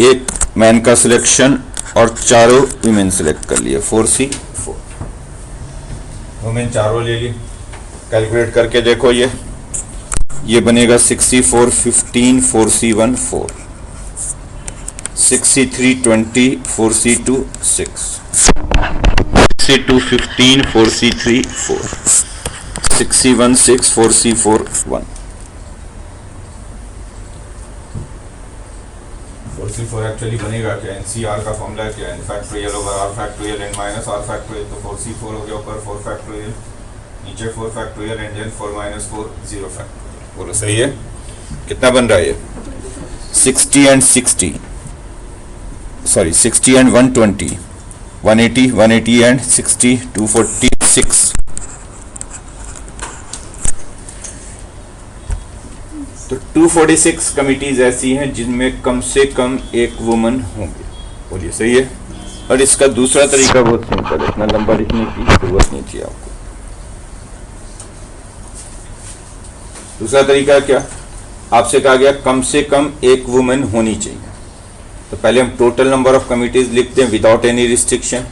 1 मैन का सिलेक्शन और चारों वुमेन सिलेक्ट कर लिए, 4C 4। वुमेन चारों ले लिए। कैलकुलेट करके देखो, ये बनेगा 64 15 4C1 4, 63 20 4C2 6, 62 15 4C3 4, 61 6 4C4 1। 4C4 actually बनेगा क्या? NCR का फॉर्मूला क्या है? Factorial over R factorial and minus R factorial. तो 4C4 हो गया, ऊपर 4 फैक्टोरियल, नीचे 4 factorial and then 4 minus 4 0 factorial. बोलो सही है? कितना बन रहा है ये? 60 एंड 60, सॉरी 60 एंड 120, 180 180 एंड 60 246। तो 246 कमिटीज ऐसी हैं जिनमें कम से कम 1 वुमन होंगे। बोलिए सही है? और इसका दूसरा तरीका बहुत सिंपल है, इतना लंबा लिखने की जरूरत नहीं चाहिए आपको। दूसरा तरीका क्या? आपसे कहा गया कम से कम 1 वुमेन होनी चाहिए। तो पहले हम टोटल नंबर ऑफ कमिटीज लिखते हैं विदाउट एनी रिस्ट्रिक्शन,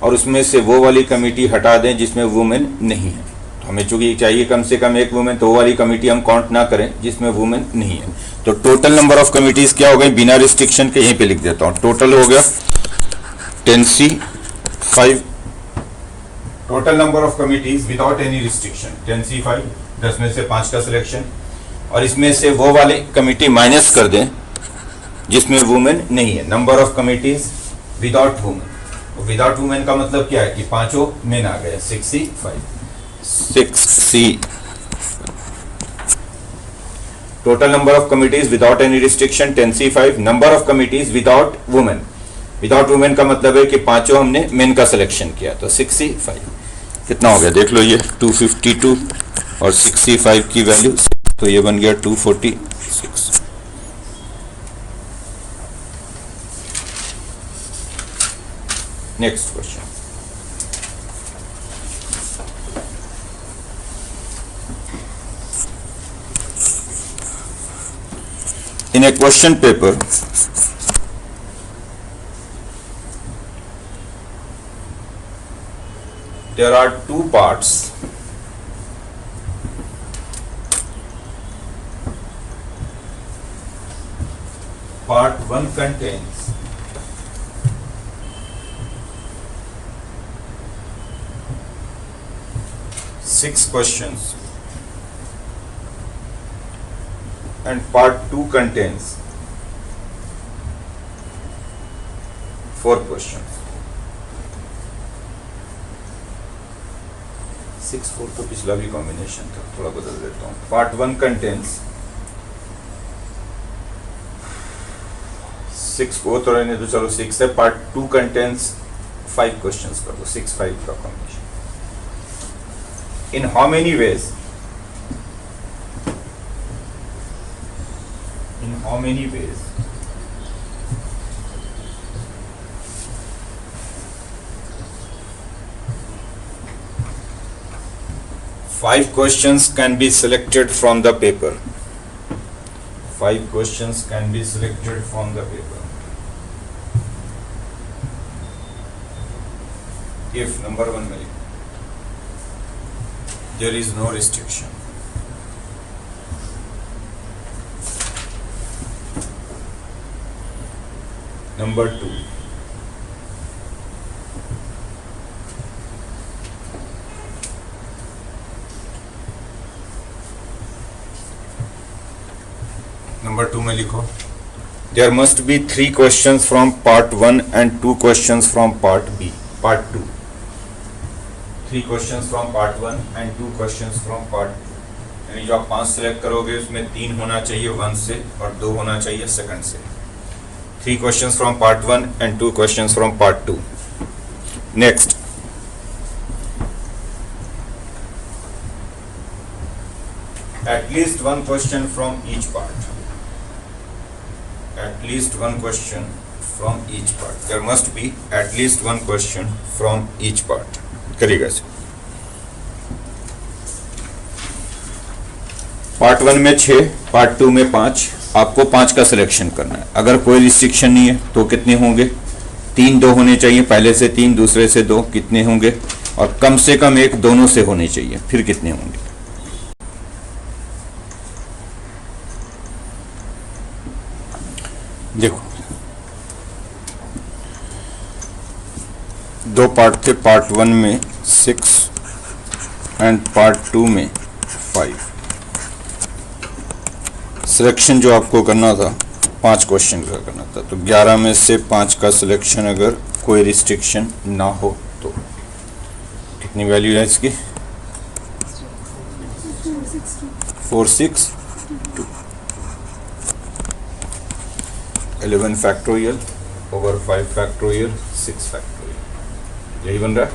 और उसमें से वो वाली कमिटी हटा दें जिसमें वुमेन नहीं है। तो हमें चूंकि चाहिए कम से कम 1 वुमेन, तो वो वाली कमिटी हम काउंट ना करें जिसमें वुमेन नहीं है। तो टोटल नंबर ऑफ कमिटीज क्या हो गई बिना रिस्ट्रिक्शन के? यहीं पे लिख देता हूँ। टोटल हो गया 10C 5। Total number of committees without any restriction 10C 5, 10 में से 5 का सिलेक्शन, और इसमें से वो वाली कमिटी माइनस कर दें जिसमें वुमेन नहीं है। Number of committees without women. Without women का मतलब क्या है कि 5 मेन आ गए, 6C 5, 6C। Total number of committees without any restriction 10C5, number of committees without women, without women का मतलब है कि पांचों हमने मेन का सिलेक्शन किया, तो 6C5 कितना हो गया देख लो, ये 252 और 6C5 की वैल्यू, तो ये बन गया 246। Next question, in a question paper there are two parts. Part 1 contains six questions and part 2 contains 4 questions. 6-4 तो पिछला भी कॉम्बिनेशन था, थोड़ा बदल देता हूँ. पार्ट 1 contains 6, वो तो रहने दो, चलो 6 है. पार्ट 2 contains 5 questions कर दो, 6-5 का combination. In how many ways? In how many ways? Five questions can be selected from the paper. 5 questions can be selected from the paper. If number 1 में there is no restriction. Number 2, number 2 में लिखो, there must be 3 questions from part 1 and 2 questions from part B. Part 2, 3 questions from part 1 and 2 questions from part 2. यानी जो आप 5 select करोगे उसमें 3 होना चाहिए 1 से और 2 होना चाहिए सेकंड से. 3 questions from part 1 and 2 questions from part 2. Next, at least 1 question from each part. At least 1 question from each part. There must be at least 1 question from each part. करिएगा इसे. पार्ट 1 में 6, part 2 में 5. आपको 5 का selection करना है. अगर कोई रिस्ट्रिक्शन नहीं है तो कितने होंगे? 3 2 होने चाहिए, पहले से 3 दूसरे से 2, कितने होंगे? और कम से कम 1 दोनों से होने चाहिए, फिर कितने होंगे? देखो 2 पार्ट थे, पार्ट 1 में 6 एंड पार्ट 2 में 5. सिलेक्शन जो आपको करना था 5 क्वेश्चन का करना था, तो 11 में से 5 का सिलेक्शन अगर कोई रिस्ट्रिक्शन ना हो तो कितनी वैल्यू है इसकी? 462. 11 फैक्टोरियल ओवर 5 फैक्टोरियल 6 फैक्टोरियल, यही बन रहा है.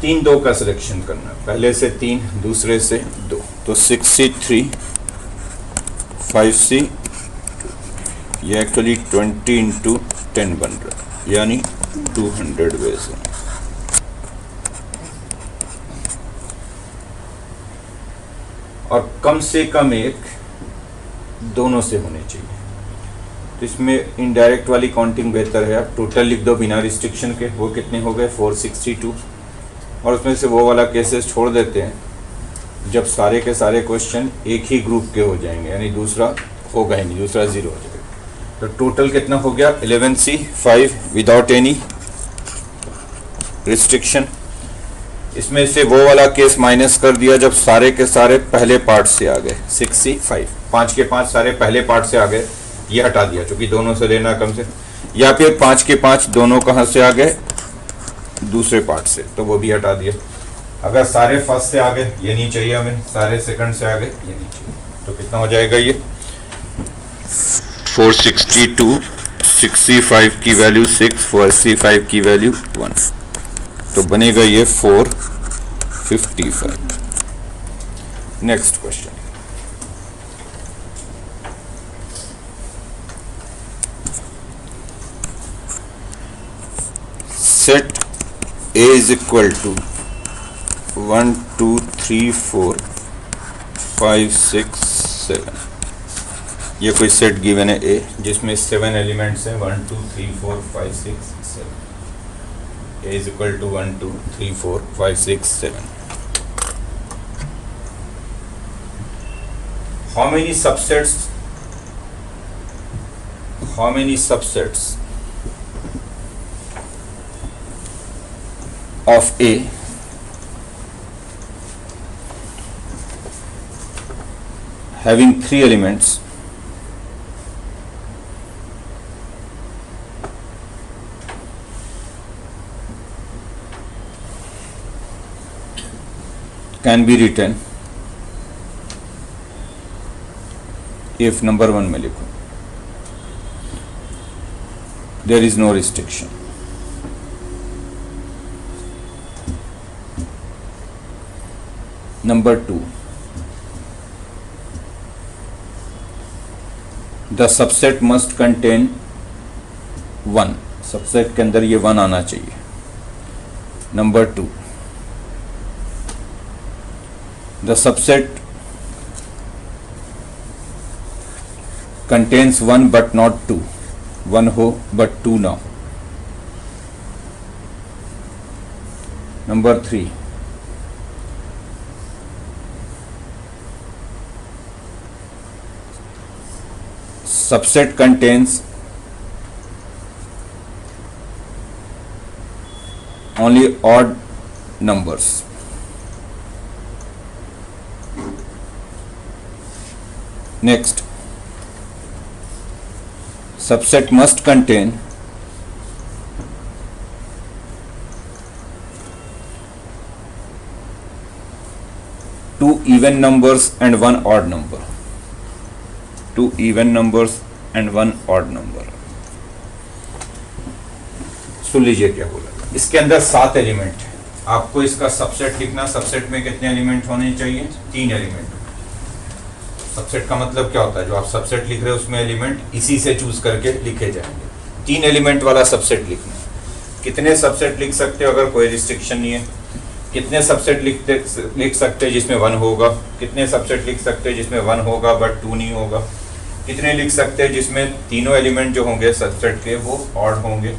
3 2 का सिलेक्शन करना है, पहले से 3 दूसरे से 2, तो 6C3 5C, ये एक्चुअली 20 इंटू 10 बन रहा है, यानी 200 वेज है. और कम से कम 1 दोनों से होने चाहिए. तो इसमें इनडायरेक्ट वाली काउंटिंग बेहतर है. आप टोटल लिख दो बिना रिस्ट्रिक्शन के, वो कितने हो गए? 462. और उसमें से वो वाला केसेस छोड़ देते हैं जब सारे के सारे क्वेश्चन एक ही ग्रुप के हो जाएंगे, यानी दूसरा होगा ही नहीं, दूसरा 0 हो जाएगा. तो टोटल कितना हो गया? 11C5 without any restriction. इसमें से वो वाला केस माइनस कर दिया जब सारे के सारे पहले पार्ट से आ गए. 6C5 5 के 5 सारे पहले पार्ट से आ गए, ये हटा दिया क्योंकि दोनों से लेना कम से. या फिर 5 के 5 दोनों कहाँ से आ गए? दूसरे पार्ट से, तो वो भी हटा दिया. अगर सारे फर्स्ट से आ गए, ये नहीं चाहिए हमें. सारे सेकंड से आ गए, ये नहीं चाहिए. तो कितना हो जाएगा ये 462, 65 की वैल्यू 6, 45 की वैल्यू 1, तो बनेगा ये 455। Next question, set A is equal to 1 2 3 4 5 6 7, ये कोई सेट गिवन है A जिसमें 7 एलिमेंट्स हैं 1 2 3 4 5 6 7। A is equal to 1 2 3 4 5 6 7। How many subsets of A having 3 elements can be written if number 1 में लिखो, there is no restriction। Number 2, the subset must contain 1, subset के अंदर ये 1 आना चाहिए। Number 2, the subset contains 1 but not 2, 1 हो but 2 ना हो। Number 3, subset contains only odd numbers। Next, subset must contain two even numbers and one odd number, 2 even numbers and 1 odd number। सुन लीजिए क्या बोला, इसके अंदर 7 एलिमेंट है, आपको इसका सबसेट लिखना। सबसेट में कितने एलिमेंट होने चाहिए? 3 एलिमेंट। सबसेट का मतलब क्या होता है? जो आप सबसेट लिख रहे हो उसमें एलिमेंट इसी से चूज करके लिखे जाएंगे। 3 एलिमेंट वाला सबसेट लिखना है। कितने सबसेट लिख सकते हो अगर कोई रिस्ट्रिक्शन नहीं है? कितने सबसेट लिख सकते हैं जिसमें 1 होगा? कितने सबसेट लिख सकते हैं जिसमें 1 होगा बट 2 नहीं होगा? कितने लिख सकते हैं जिसमें तीनों एलिमेंट जो होंगे सबसेट के वो ऑड होंगे?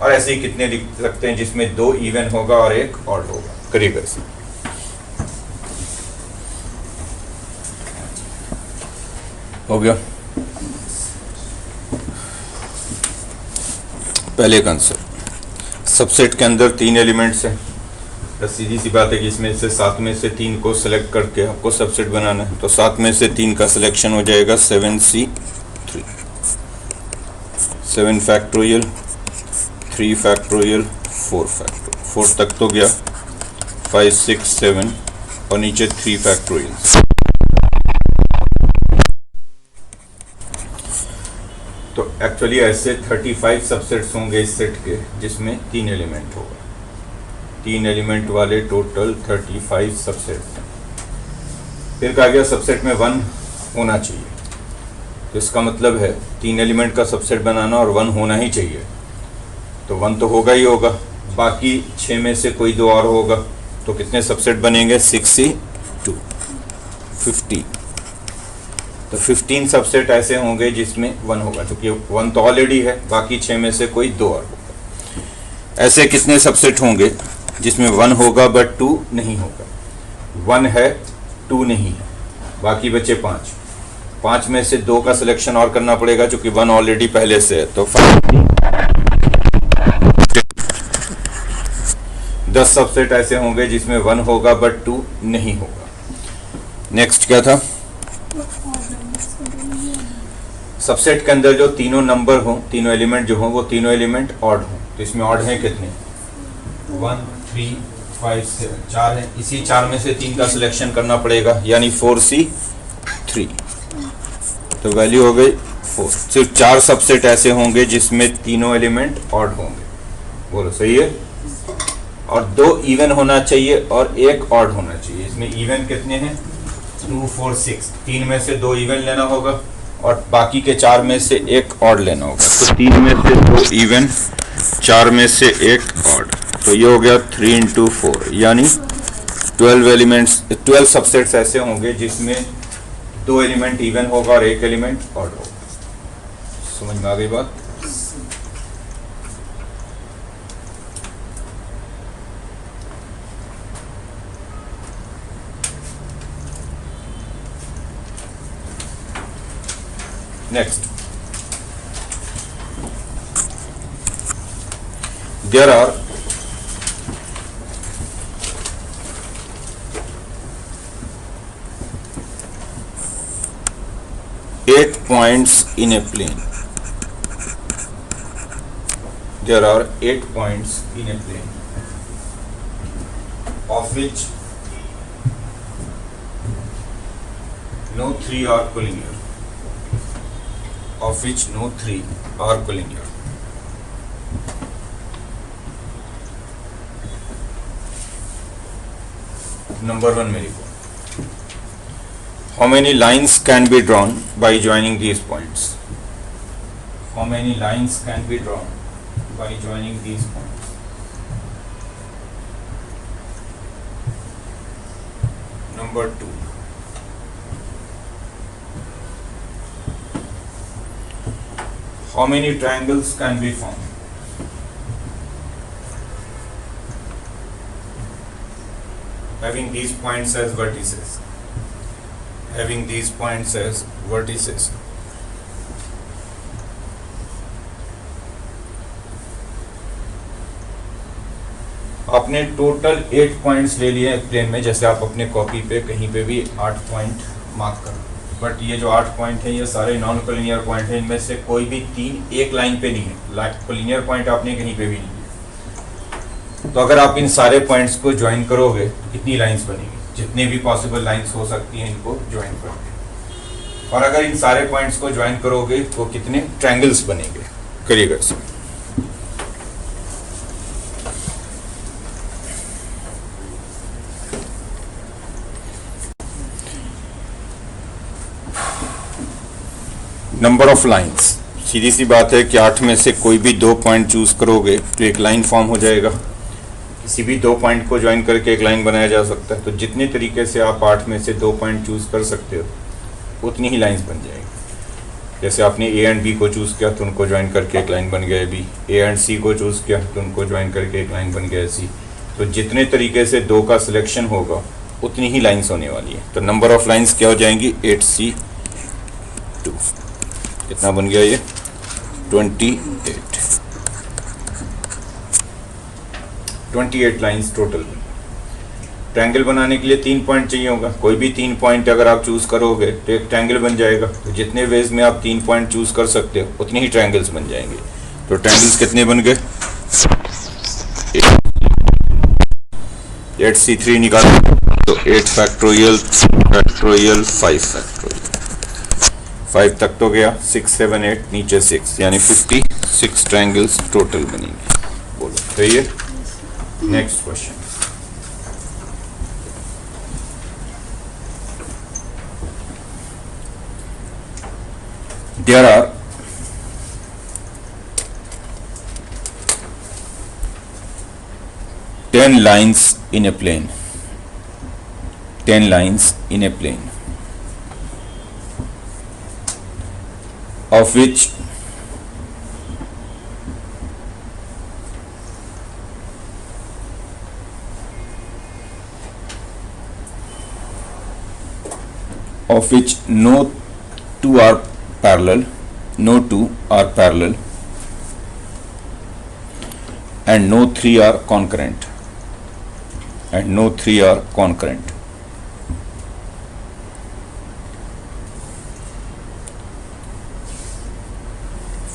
और ऐसे ही कितने लिख सकते हैं जिसमें 2 इवन होगा और 1 ऑड होगा? करिएगा ऐसे। हो गया पहले का आंसर। सबसेट के अंदर 3 एलिमेंट्स हैं, तो सीधी सी बात है कि इसमें से 7 में से 3 को सिलेक्ट करके आपको सबसेट बनाना है। तो 7 में से 3 का सिलेक्शन हो जाएगा 7C3, 7 फैक्टोरियल, 3 फैक्टोरियल, 4 फैक्टोरियल, 4 तक तो गया, 5 6 7 और नीचे 3 फैक्टोरियल। तो एक्चुअली ऐसे 35 सबसेट्स होंगे इस सेट के जिसमें 3 एलिमेंट होगा। 3 एलिमेंट वाले टोटल 35 सबसेट्स हैं। फिर कहा गया सबसेट में 1 होना चाहिए, तो इसका मतलब है 3 एलिमेंट का सबसेट बनाना और 1 होना ही चाहिए। तो 1 तो होगा ही होगा, बाकी 6 में से कोई 2 और होगा, तो कितने सबसेट बनेंगे? 62, 50। तो 15 सबसेट ऐसे होंगे जिसमें 1 होगा, क्योंकि 1 तो ऑलरेडी है, बाकी 6 में से कोई 2 और होगा। ऐसे कितने सबसेट होंगे जिसमें 1 होगा बट 2 नहीं होगा? 1 है 2 नहीं है, बाकी बचे 5। 5 में से 2 का सिलेक्शन और करना पड़ेगा क्योंकि 1 ऑलरेडी पहले से है। तो 10 सबसेट ऐसे होंगे जिसमें 1 होगा बट 2 नहीं होगा। नेक्स्ट क्या था? सबसेट के अंदर जो तीनों नंबर हों, तीनों एलिमेंट जो हों, वो तीनों एलिमेंट ऑड हों। तो इसमें ऑड हैं कितने? 1 3 5 7, 4 है। इसी 4 में से 3 का सिलेक्शन करना पड़ेगा, यानी 4C3। तो वैल्यू हो गई 4। सिर्फ 4 सबसेट ऐसे होंगे जिसमें तीनों एलिमेंट ऑड होंगे, बोलो सही है। और 2 इवन होना चाहिए और 1 ऑड होना चाहिए। इसमें इवन कितने हैं? 2 4 6, 3 में से 2 इवन लेना होगा और बाकी के 4 में से 1 ऑड लेना होगा। तो 3 में से 2 इवन, 4 में से 1 ऑड, तो ये हो गया 3 × 4, यानी 12 एलिमेंट्स, 12 सबसेट्स ऐसे होंगे जिसमें 2 एलिमेंट इवन होगा और 1 एलिमेंट ऑड होगा। समझ में आ गई बात? Next, there are 8 points in a plane. There are 8 points in a plane, of which no 3 are collinear. Of which no 3 are collinear. Number 1 मेरी को, how many lines can be drawn by joining these points? How many lines can be drawn by joining these points? Number 2, how many triangles can be formed? Having these points as vertices. Having these points as vertices. आपने total 8 points ले लिए plane में, जैसे आप अपने copy पे कहीं पे भी 8 पॉइंट मार्क करो। बट ये जो 8 पॉइंट हैं ये सारे नॉन कोलिनियर पॉइंट हैं, इनमें से कोई भी 3 एक लाइन पे नहीं है। कोलिनियर पॉइंट आपने कहीं पे भी नहीं है। तो अगर आप इन सारे पॉइंट्स को ज्वाइन करोगे तो कितनी लाइंस बनेगी? जितने भी पॉसिबल लाइंस हो सकती हैं इनको ज्वाइन करोगे। और अगर इन सारे पॉइंट्स को ज्वाइन करोगे तो कितने ट्रायंगल्स बनेंगे? करिएगा इसे। नंबर ऑफ लाइंस, सीधी सी बात है कि 8 में से कोई भी 2 पॉइंट चूज करोगे तो एक लाइन फॉर्म हो जाएगा। किसी भी 2 पॉइंट को ज्वाइन करके एक लाइन बनाया जा सकता है। तो जितने तरीके से आप 8 में से 2 पॉइंट चूज कर सकते हो उतनी ही लाइंस बन जाएगी। जैसे आपने ए एंड बी को चूज़ किया तो उनको ज्वाइन करके एक लाइन बन गया बी, ए एंड सी को चूज़ किया तो उनको ज्वाइन करके एक लाइन बन गया सी। तो जितने तरीके से 2 का सिलेक्शन होगा उतनी ही लाइंस होने वाली है। तो नंबर ऑफ लाइंस क्या हो जाएंगी? 8C2। कितना बन गया ये? 28 लाइंस टोटल। ट्रायंगल बनाने के लिए 3 पॉइंट चाहिए होगा। कोई भी 3 पॉइंट अगर आप चूज करोगे तो एक ट्रायंगल बन जाएगा। तो जितने वेज में आप 3 पॉइंट चूज कर सकते हो उतने ही ट्रायंगल्स बन जाएंगे। तो ट्रायंगल्स कितने बन गए? 8C3 निकालो तो 8 फैक्टोरियल 5 फैक्टोरियल, 5 तक तो गया, 6 7 8 नीचे 6, यानी 56 ट्रायंगल्स टोटल बनेंगे। बोलो सही है? Next question. There are 10 lines in a plane. 10 lines in a plane, of which no 2 are parallel, and no 3 are concurrent,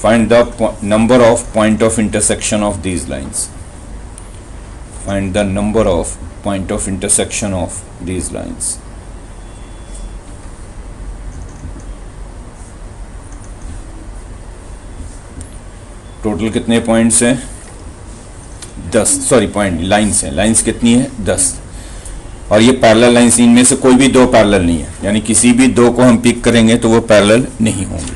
Find the number of point of intersection of these lines. Find the number of point of intersection of these lines. Total कितने points हैं? 10, sorry point, lines हैं। Lines कितनी है? 10। और ये parallel lines, इनमें से कोई भी दो पैरेलल नहीं है, यानी किसी भी दो को हम पिक करेंगे तो वो पैरेलल नहीं होंगे।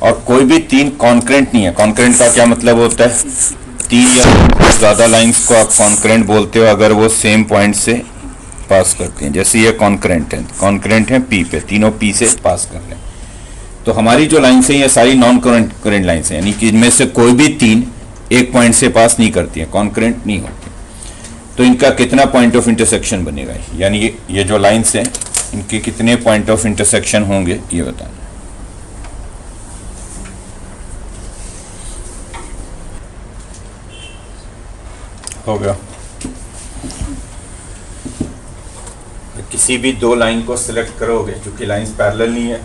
और कोई भी तीन कॉन्करेंट नहीं है। कॉन्करेंट का क्या मतलब होता है? तीन या ज़्यादा लाइन्स को आप कॉन्करेंट बोलते हो अगर वो सेम पॉइंट से पास करते हैं। जैसे ये कॉन्करेंट है पी पे, तीनों पी से पास कर रहे हैं। तो हमारी जो लाइन्स हैं ये सारी नॉन करेंट लाइन्स हैं, यानी कि इनमें से कोई भी तीन एक पॉइंट से पास नहीं करती हैं, कॉन्करेंट नहीं होती। तो इनका कितना पॉइंट ऑफ इंटरसेक्शन बनेगा, यानी ये जो लाइन्स हैं इनके कितने पॉइंट ऑफ इंटरसेक्शन होंगे ये बताना। हो गया। किसी भी दो लाइन को सिलेक्ट करोगे, क्योंकि लाइंस पैरेलल नहीं है,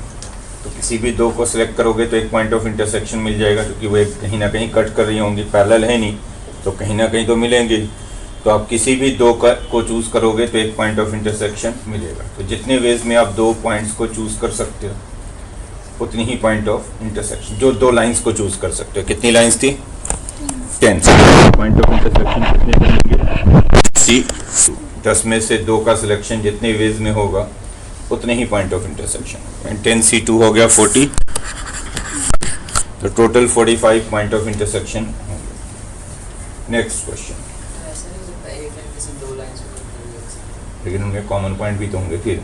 तो किसी भी दो को सिलेक्ट करोगे तो एक पॉइंट ऑफ इंटरसेक्शन मिल जाएगा, क्योंकि वो एक कहीं ना कहीं कट कर रही होंगी, पैरेलल है नहीं तो कहीं ना कहीं तो मिलेंगे। तो आप किसी भी दो को चूज़ करोगे तो एक पॉइंट ऑफ इंटरसेक्शन मिलेगा। तो जितने वेज में आप दो पॉइंट्स को चूज़ कर सकते हो उतनी ही पॉइंट ऑफ इंटरसेक्शन, जो दो लाइंस को चूज़ कर सकते हो। कितनी लाइंस थी? 10। पॉइंट ऑफ इंटरसेक्शन कितने बनेंगे? C2। 10 में से दो का सिलेक्शन जितने वेज में होगा उतने ही पॉइंट ऑफ इंटरसेक्शन। 10C2 हो गया 40, तो टोटल 45 पॉइंट ऑफ इंटरसेक्शन होंगे। Next question. लेकिन उनके कॉमन पॉइंट भी तो होंगे। फिर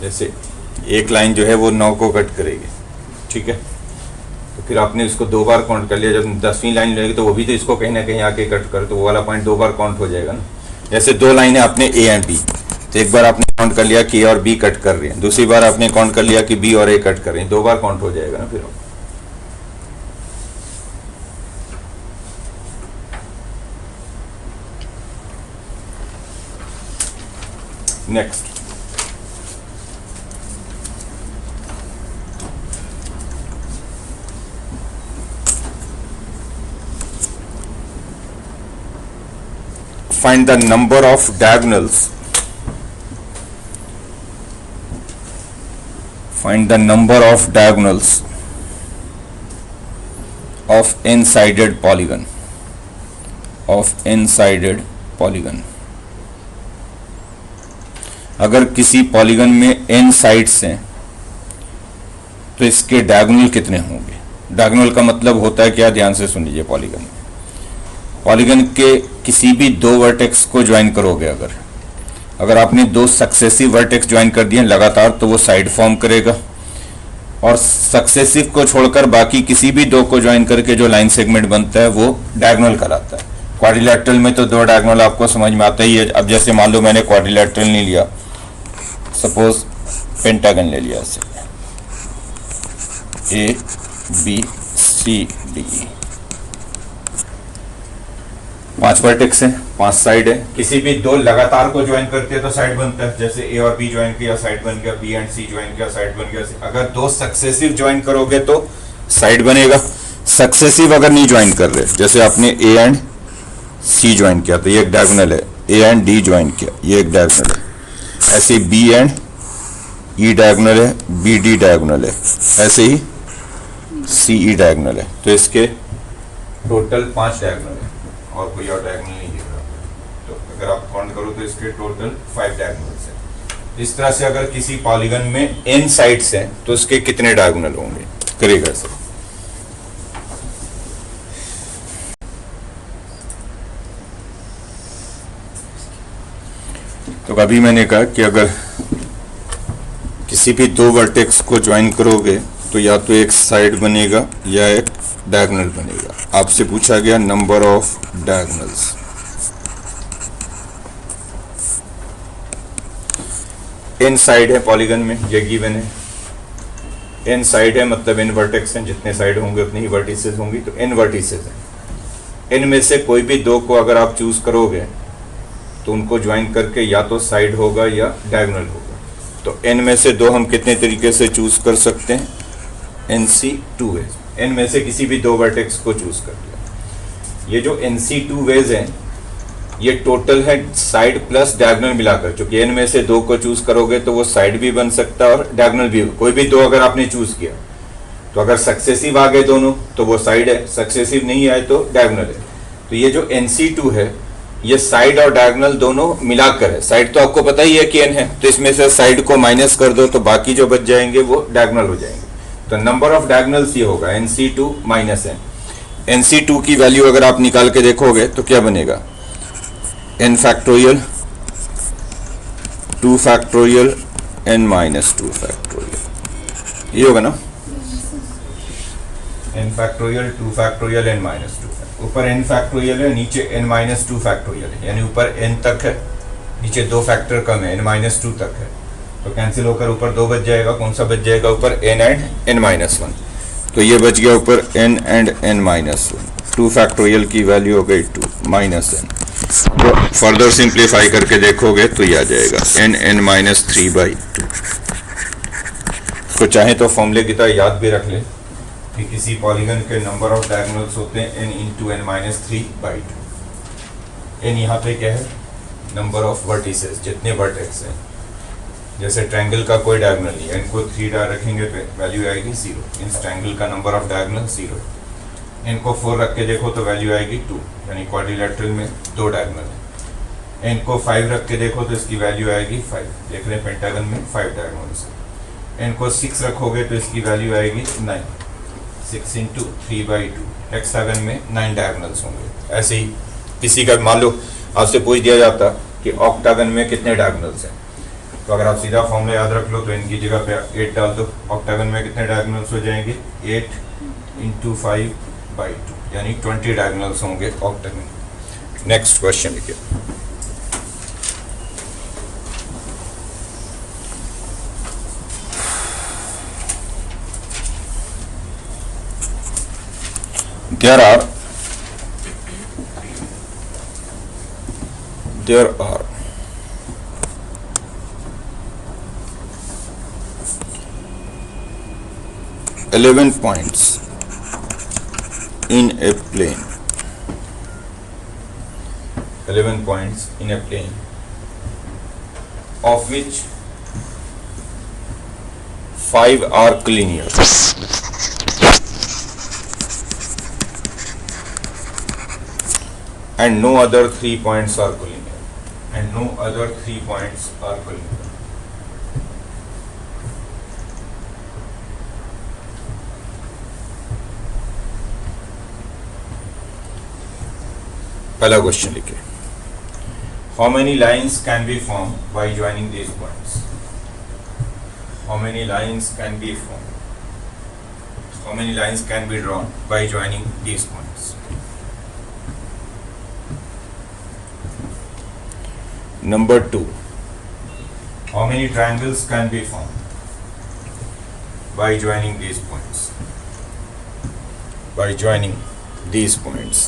जैसे एक लाइन जो है वो 9 को कट करेगी, ठीक है, तो फिर आपने इसको दो बार काउंट कर लिया। जब 10वीं लाइन लेगी तो वो भी तो इसको कहीं ना कहीं आके कट कर, तो वो वाला पॉइंट दो बार काउंट हो जाएगा ना। जैसे दो लाइनें आपने ए एंड बी, तो एक बार आपने काउंट कर लिया कि ए और बी कट कर रही हैं, दूसरी बार आपने काउंट कर लिया कि बी और ए कट कर रही हैं, दो बार काउंट हो जाएगा ना फिर। Next, find the number of diagonals. Find the number of diagonals of n-sided polygon. Of n-sided polygon. अगर किसी पॉलीगन में n साइड्स हैं तो इसके डायगोनल कितने होंगे? डायगोनल का मतलब होता है क्या? ध्यान से सुन लीजिए। पॉलीगन के किसी भी दो वर्टेक्स को ज्वाइन करोगे, अगर आपने दो सक्सेसिव वर्टेक्स ज्वाइन कर दिए लगातार तो वो साइड फॉर्म करेगा, और सक्सेसिव को छोड़कर बाकी किसी भी दो को ज्वाइन करके जो लाइन सेगमेंट बनता है वो डायगोनल कहलाता है। क्वाड्रिलैटरल में तो दो डायगोनल आपको समझ में आता ही है। अब जैसे मान लो मैंने क्वाड्रिलैटरल नहीं लिया, सपोज पेंटागन ले लिया, ऐसे ABCD, 5 वर्टेक्स हैं, 5 साइड है। किसी भी दो लगातार को ज्वाइन करते हैं तो साइड बनता है। जैसे ए और बी ज्वाइन किया साइड बन गया, बी एंड सी ज्वाइन किया साइड बन गया। अगर दो सक्सेसिव ज्वाइन करोगे तो साइड बनेगा। सक्सेसिव अगर नहीं ज्वाइन कर रहे, जैसे आपने ए एंड सी ज्वाइन किया तो ये एक डायगोनल है, ए एंड डी ज्वाइन किया ये एक डायगोनल है, ऐसे बी एंड ई डायगोनल है, बी डी डायगोनल है, ऐसे ही सी ई डायगोनल है। तो इसके टोटल 5 डायगोनल है और कोई और डायगोनल नहीं दिख रहा। तो अगर आप काउंट करो तो इसके टोटल 5 डायगोनल्स हैं। इस तरह से अगर किसी पॉलीगन में n साइड्स हैं तो इसके कितने डायगोनल होंगे? करेगा सर। तो अभी मैंने कहा कि अगर किसी भी दो वर्टेक्स को ज्वाइन करोगे तो या तो एक साइड बनेगा या एक डायगोनल बनेगा। आपसे पूछा गया number of diagonals. n side है पॉलीगन में, ये गिवन है। n साइड है मतलब n वर्टेक्स हैं, जितने साइड होंगे उतनी ही वर्टिसेस होंगी, तो n वर्टिसेस हैं। n में से कोई भी दो को अगर आप चूज करोगे तो उनको ज्वाइन करके या तो साइड होगा या डायगोनल होगा। तो n में से दो हम कितने तरीके से चूज कर सकते हैं? NC2 है। n में से किसी भी दो वर्टेक्स को चूज कर लिया। ये जो NC2 वेज हैं ये टोटल है साइड प्लस डायगोनल मिलाकर, क्योंकि n में से दो को चूज करोगे तो वो साइड भी बन सकता है और डायगोनल भी। कोई भी दो अगर आपने चूज किया तो अगर सक्सेसिव आ गए दोनों तो वो साइड है, सक्सेसिव नहीं आए तो डायगोनल है। तो ये जो NC2 है ये साइड और डायगोनल दोनों मिलाकर है। साइड तो आपको पता ही है कि n है, तो इसमें से साइड को माइनस कर दो तो बाकी जो बच जाएंगे वो डायगोनल हो जाएंगे। तो नंबर ऑफ डायगोनल्स ये होगा NC2 माइनस n। NC2 की वैल्यू अगर आप निकाल के देखोगे तो क्या बनेगा, n factorial 2 factorial n minus 2 factorial, ये होगा ना, n factorial 2 factorial n minus 2। ऊपर n फैक्टोरियल है, नीचे n माइनस 2 फैक्टोरियल है, यानी ऊपर n तक है, नीचे 2 फैक्टर कम है, n माइनस 2 तक है। तो कैंसिल होकर ऊपर 2 बच जाएगा, कौन सा बच जाएगा ऊपर, n एंड n माइनस 1। तो ये बच गया ऊपर n and n minus 1। 2 factorial की वैल्यू हो गई 2 माइनस n। तो फर्दर सिंप्लीफाई करके देखोगे तो ये आ जाएगा n माइनस 3/2। तो चाहे तो फॉर्मूले की तरह याद भी रख ले कि किसी पॉलीगन के नंबर ऑफ डायगोनल्स होते हैं n into n minus 3/2। n यहाँ पे क्या है, नंबर ऑफ वर्टिसेस, जितने वर्टेक्स हैं। जैसे ट्रायंगल का कोई डायगोनल नहीं है, n को 3 डाल रखेंगे तो वैल्यू आएगी 0। इन ट्रायंगल का नंबर ऑफ डायगोनल 0 है। n को 4 रख के देखो तो वैल्यू आएगी 2, यानी क्वाड्रिलेटरल में 2 डायगोनल है। n को 5 रख के देखो तो इसकी वैल्यू आएगी 5। देख रहे हैं पेंटागन में 5 डायगोनल्स है। n को 6 रखोगे तो इसकी वैल्यू आएगी 9। 6 इंटू 3/2। हेक्सागन में 9 डायगोनल्स होंगे। ऐसे ही किसी का मान लो आपसे पूछ दिया जाता कि ऑक्टागन में कितने डायगोनल्स हैं, तो अगर आप सीधा फॉर्मूला याद रख लो तो इनकी जगह पे 8 डाल दो। ऑक्टागन में कितने डायगोनल्स हो जाएंगे, 8 इंटू 5/2, यानी 20 डायगोनल्स होंगे ऑक्टागन। नेक्स्ट क्वेश्चन लिखिए। There are 11 points in a plane. 11 points in a plane, of which 5 are collinear. And no other 3 points are collinear. And no other 3 points are collinear. पहला question लिखिए। How many lines can be formed by joining these points? How many lines can be formed? How many lines can be drawn by joining these points? Number 2, how many triangles can be formed by joining these points? By joining these points.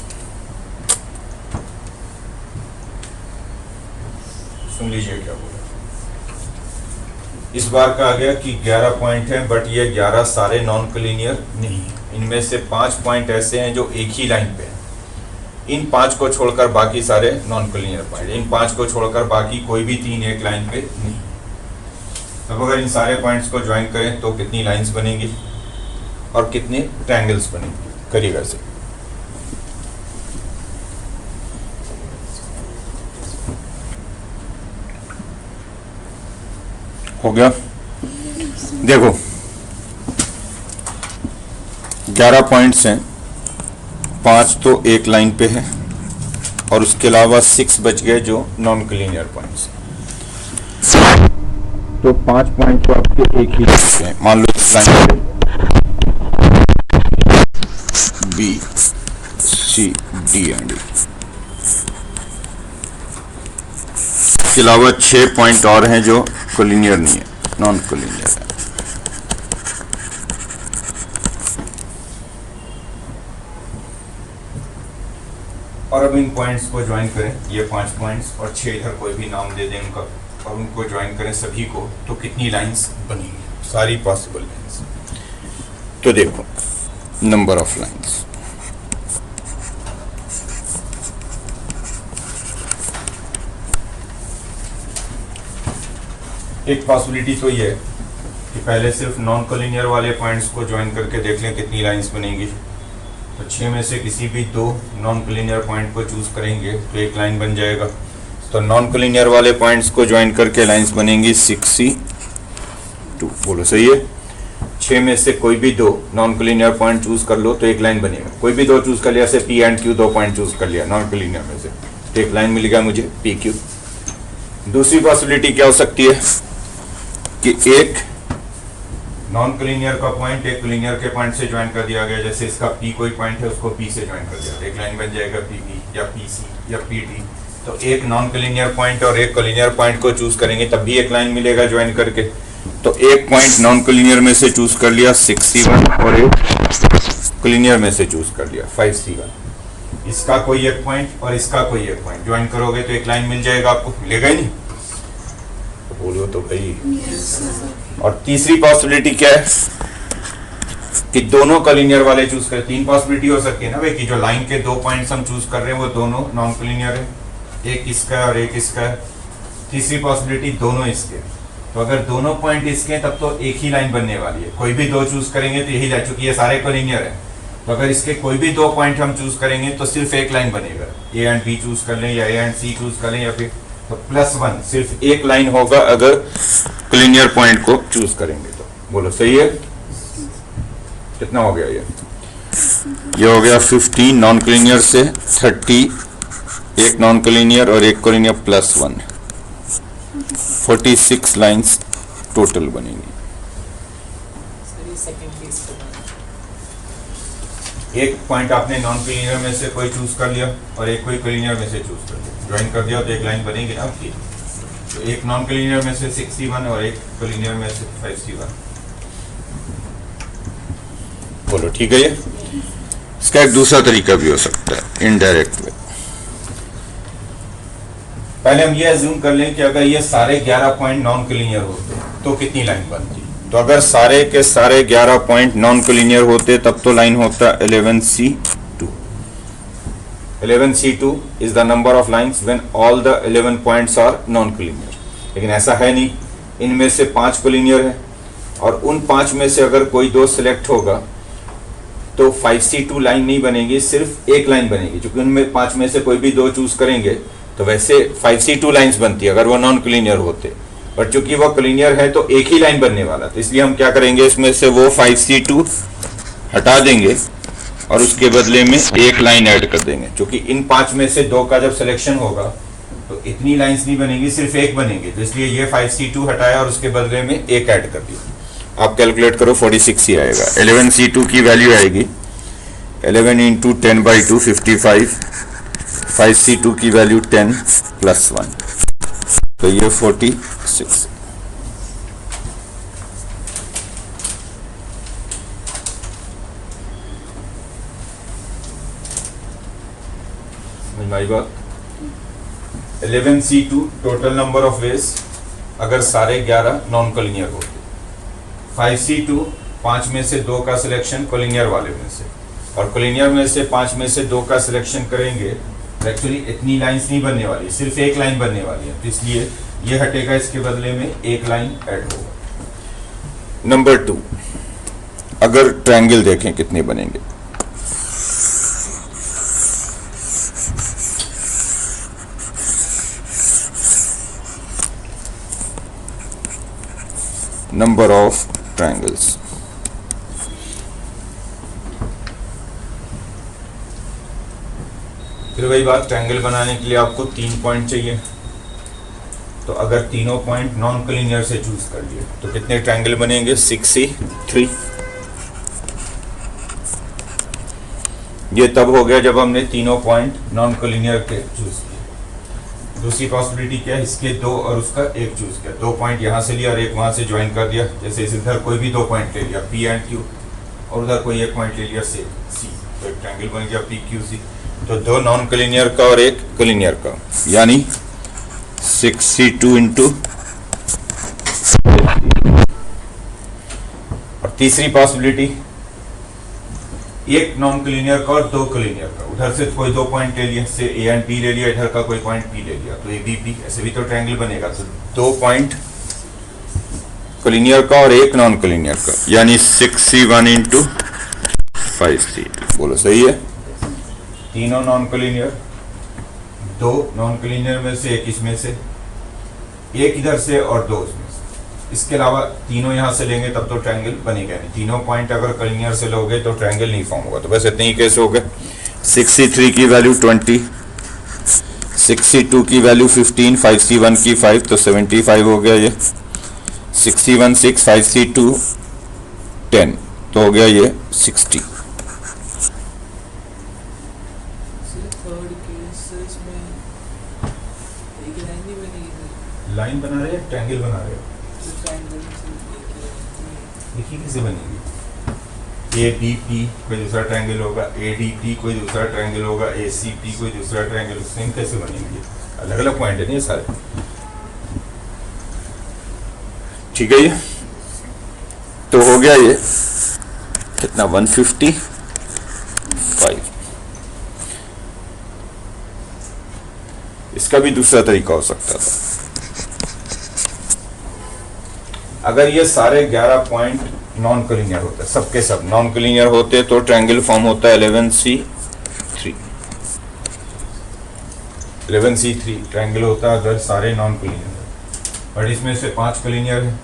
सुन लीजिए क्या बोला। इस बार का आ गया कि 11 point हैं, but ये 11 सारे नॉन कोलिनियर नहीं है। इनमें से 5 पॉइंट ऐसे हैं जो एक ही लाइन पे हैं। इन 5 को छोड़कर बाकी सारे नॉन कोलिनियर पॉइंट। इन 5 को छोड़कर बाकी कोई भी 3 एक लाइन पे नहीं। अब अगर इन सारे पॉइंट्स को ज्वाइन करें तो कितनी लाइंस बनेंगी और कितने ट्रायंगल्स बनेंगे, करिएगा से। हो गया। देखो 11 पॉइंट्स हैं, 5 तो एक लाइन पे है और उसके अलावा 6 बच गए जो नॉन कोलिनियर पॉइंट्स। तो 5 पॉइंट तो आपके एक ही लाइन पे हैं। मान लो इस लाइन पे B, C, D and E। इसके अलावा 6 पॉइंट और हैं जो कोलिनियर नहीं है, नॉन कोलिनियर है। और अब इन पॉइंट्स को ज्वाइन करें, ये 5 पॉइंट्स और 6 इधर कोई भी नाम दे दें उनका, और उनको ज्वाइन करें सभी को, तो कितनी लाइंस बनेंगी, सारी पॉसिबल लाइंस। तो देखो नंबर ऑफ लाइंस, एक पॉसिबिलिटी तो ये है कि पहले सिर्फ नॉन कोलिनियर वाले पॉइंट्स को ज्वाइन करके देख लें कितनी लाइंस बनेंगी। तो 6 में से किसी भी 2 नॉन कोलिनियर पॉइंट को चूज करेंगे तो एक लाइन बन जाएगा। तो नॉन कोलिनियर वाले पॉइंट्स को ज्वाइन करके लाइंस बनेंगी 6C2। बोलो सही है। 6 में से कोई भी 2 नॉन कोलिनियर पॉइंट चूज कर लो तो एक लाइन बनेगा। कोई भी 2 चूज कर लिया, जैसे P and Q 2 point choose कर लिया नॉन कोलिनियर में से, तो एक लाइन मिलेगा मुझे PQ। दूसरी पॉसिबिलिटी क्या हो सकती है कि एक नॉन कोलिनियर का पॉइंट एक कोलिनियर के पॉइंट से ज्वाइन कर दिया गया, जैसे इसका P कोई पॉइंट है उसको P से ज्वाइन कर दिया, तो एक लाइन बन जाएगा PP या PC या PT। तो एक नॉन कोलिनियर पॉइंट और एक कोलिनियर पॉइंट को चूज करेंगे तब भी एक लाइन मिलेगा ज्वाइन करके। तो एक पॉइंट नॉन कोलिनियर में से चूज कर लिया 6C1 और एक कोलिनियर में से चूज कर लिया 5C1। इसका कोई एक पॉइंट और इसका कोई एक पॉइंट ज्वाइन करोगे तो एक लाइन मिल जाएगा आपको, मिलेगा ही नहीं? तो बोलो तो भाई। और तीसरी पॉसिबिलिटी क्या है कि दोनों कोलिनियर वाले चूज करें। 3 पॉसिबिलिटी हो सकती है ना भाई, कि जो लाइन के 2 पॉइंट्स हम चूज कर रहे हैं वो दोनों नॉन कोलिनियर है, एक इसका है और एक इसका है। तीसरी पॉसिबिलिटी दोनों इसके। तो अगर दोनों पॉइंट इसके हैं तब तो एक ही लाइन बनने वाली है। कोई भी 2 चूज करेंगे तो यही लाइन, चूंकि ये सारे कोलिनियर है। तो अगर इसके कोई भी 2 पॉइंट हम चूज करेंगे तो सिर्फ एक लाइन बनेगा। A एंड B चूज कर लें या A एंड C चूज कर लें, या फिर तो +1 सिर्फ एक लाइन होगा अगर कोलिनियर पॉइंट को चूज करेंगे तो। बोलो सही है। कितना हो गया ये हो गया 15 नॉन कोलिनियर से 30 एक नॉन कोलिनियर और एक कोलिनियर +1 46 लाइंस टोटल बनेंगी। सर ये सेकंड केस एक पॉइंट आपने नॉन कोलिनियर में से कोई चूज कर लिया और एक कोई कोलिनियर में से चूज कर लिया, ज्वाइन कर दिया तो एक लाइन बनेगी ना आपकी। तो एक नॉन कोलिनियर में से 6C1 और एक कोलिनियर में से 5C1। बोलो ठीक है। ये इसका एक दूसरा तरीका भी हो सकता है, इनडायरेक्ट वे। पहले हम ये अज्यूम कर लें कि अगर ये सारे 11 पॉइंट नॉन कोलिनियर होते तो कितनी लाइन बनती। तो अगर सारे के सारे 11 पॉइंट नॉन कोलिनियर होते तब तो लाइन होता 11C2। 11C2 is the number of lines when all the 11 points are non collinear. लेकिन ऐसा है नहीं, इनमें से 5 कोलिनियर है और उन 5 में से अगर कोई 2 सिलेक्ट होगा तो 5C2 लाइन नहीं बनेगी, सिर्फ एक लाइन बनेगी। क्योंकि उनमें 5 में से कोई भी 2 चूज करेंगे तो वैसे 5C2 लाइंस बनती है अगर वो नॉन कोलिनियर होते, बट चूंकि वो कोलिनियर है तो एक ही लाइन बनने वाला। तो इसलिए हम क्या करेंगे, इसमें से वो 5C2 हटा देंगे और उसके बदले में एक लाइन ऐड कर देंगे। क्योंकि इन 5 में से 2 का जब सिलेक्शन होगा तो इतनी लाइंस नहीं बनेगी, सिर्फ एक बनेगी। तो इसलिए ये 5C2 हटाया और उसके बदले में एक ऐड कर दिया। आप कैलकुलेट करो 46 ही आएगा। 11C2 की वैल्यू आएगी 11 × 10/2 55। 5C2 की वैल्यू 10 + 1, तो ये 46। मेरी बात 11C2 total number of ways अगर सारे 11 नॉन कोलिनियर होते। 5C2 5 में से 2 का सिलेक्शन कोलिनियर वाले में से, और कोलिनियर में से 5 में से 2 का सिलेक्शन करेंगे तो एक्चुअली इतनी लाइंस नहीं बनने वाली, सिर्फ एक लाइन बनने वाली है। तो इसलिए ये हटेगा, इसके बदले में एक लाइन ऐड होगा। नंबर 2, अगर ट्रायंगल देखें कितने बनेंगे। Number of triangles. फिर वही बात, ट्रायंगल बनाने के लिए आपको 3 पॉइंट चाहिए। तो अगर तीनों पॉइंट नॉन कोलिनियर से चूज कर लिए तो कितने ट्रायंगल बनेंगे, 6C3। ये तब हो गया जब हमने तीनों पॉइंट नॉन कोलिनियर के चूज किए। दूसरी पॉसिबिलिटी क्या है, इसके 2 और उसका 1 चूज किया। 2 पॉइंट यहाँ से लिया और एक वहां से ज्वाइन कर दिया। जैसे इधर कोई भी 2 पॉइंट ले लिया P एंड Q, और उधर कोई एक पॉइंट ले लिया C, तो एक ट्रायंगल बन गया PQC। तो 2 नॉन कोलिनियर का और एक कोलिनियर का, यानी 6C2 × और तीसरी पॉसिबिलिटी, एक नॉन कोलिनियर का और 2 कोलिनियर का। उधर से कोई 2 पॉइंट ले लिया, से A एंड B ले लिया, इधर का कोई पॉइंट P ले लिया, तो ABP, ऐसे भी तो ट्रायंगल बनेगा। तो 2 पॉइंट कोलिनियर का और एक नॉन कोलिनियर का, यानी 6C1 इंटू 5C2। बोलो सही है? तीनों नॉन कोलिनियर, दो नॉन कोलिनियर में से एक इसमें से, एक इधर से और दो उसमें से। इसके अलावा तीनों यहाँ से लेंगे तब तो ट्रायंगल बनेगा नहीं। तीनों पॉइंट अगर कोलिनियर से लोगे तो ट्रायंगल नहीं फॉर्म होगा। तो बस इतने ही केस हो गए। 6C3 की वैल्यू 20, 6C2 की वैल्यू 15, 5C1 की 5, तो 75 हो गया ये। 6C1 6, 5C2 10, तो हो गया ये 60। थर्ड केस इसमें एक लाइन नहीं बनेगी, लाइन बना रहे हैं, ट्रायंगल बना रहे हैं। तो ट्रायंगल से देखिए कैसे बनेगी। ADP कोई दूसरा ट्रायंगल होगा, ADP कोई दूसरा ट्रायंगल होगा, ACP कोई दूसरा ट्रायंगल, सेम कैसे बनेंगे? अलग अलग पॉइंट है नहीं ये सारे। ठीक है, ये तो हो गया ये कितना 155। इसका भी दूसरा तरीका हो सकता था। अगर ये सारे 11 पॉइंट नॉन कोलिनियर होते हैं, सबके सब नॉन कोलिनियर होते तो ट्रायंगल फॉर्म होता है 11C3। 11C3 ट्रायंगल होता है अगर सारे नॉन कोलिनियर है। बट इसमें से 5 कोलिनियर है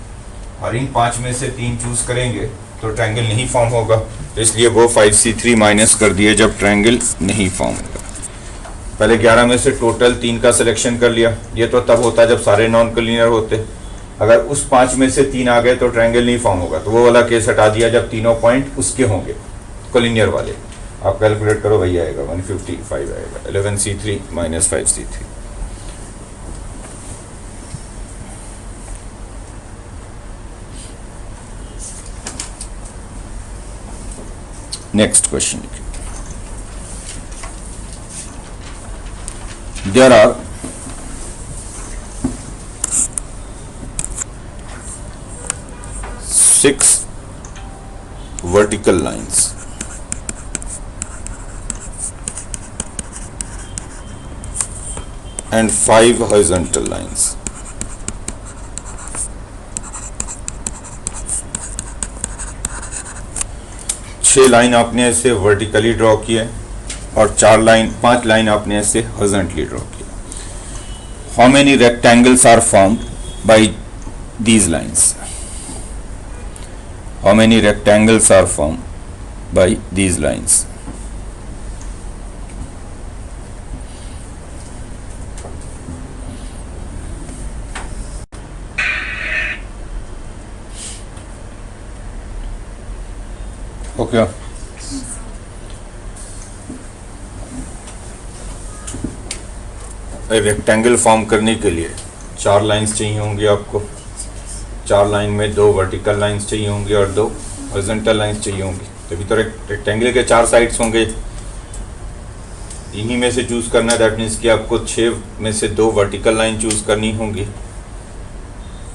और इन 5 में से 3 चूज करेंगे तो ट्रायंगल नहीं फॉर्म होगा, तो इसलिए वो 5C3 माइनस कर दिए जब ट्रायंगल नहीं फॉर्म होगा। पहले 11 में से टोटल 3 का सिलेक्शन कर लिया। ये तो तब होता जब सारे नॉन कोलिनियर होते। अगर उस 5 में से 3 आ गए तो ट्रायंगल नहीं फॉर्म होगा, तो वो वाला केस हटा दिया जब तीनों पॉइंट उसके होंगे कोलिनियर वाले। आप कैलकुलेट करो, वही आएगा 155 आएगा। 11C3 minus 5C3। Next question लिखिए। There are 6 vertical lines and 5 horizontal lines. छह लाइन आपने ऐसे वर्टिकली ड्रॉ किए और 5 लाइन आपने ऐसे हॉरिजॉन्टली ड्रॉ किए। How many rectangles are formed by these lines? How many rectangles are formed by these lines? Okay. Rectangle form करने के लिए 4 लाइंस चाहिए होंगी आपको। 4 लाइन में 2 वर्टिकल लाइंस चाहिए होंगी और 2 हॉरिजॉन्टल लाइंस चाहिए होंगी। तभी तो रेक्टेंगल के 4 साइड्स होंगे। इन्हीं में से चूज करना है। दैट मीन्स कि आपको 6 में से 2 वर्टिकल लाइन चूज करनी होंगी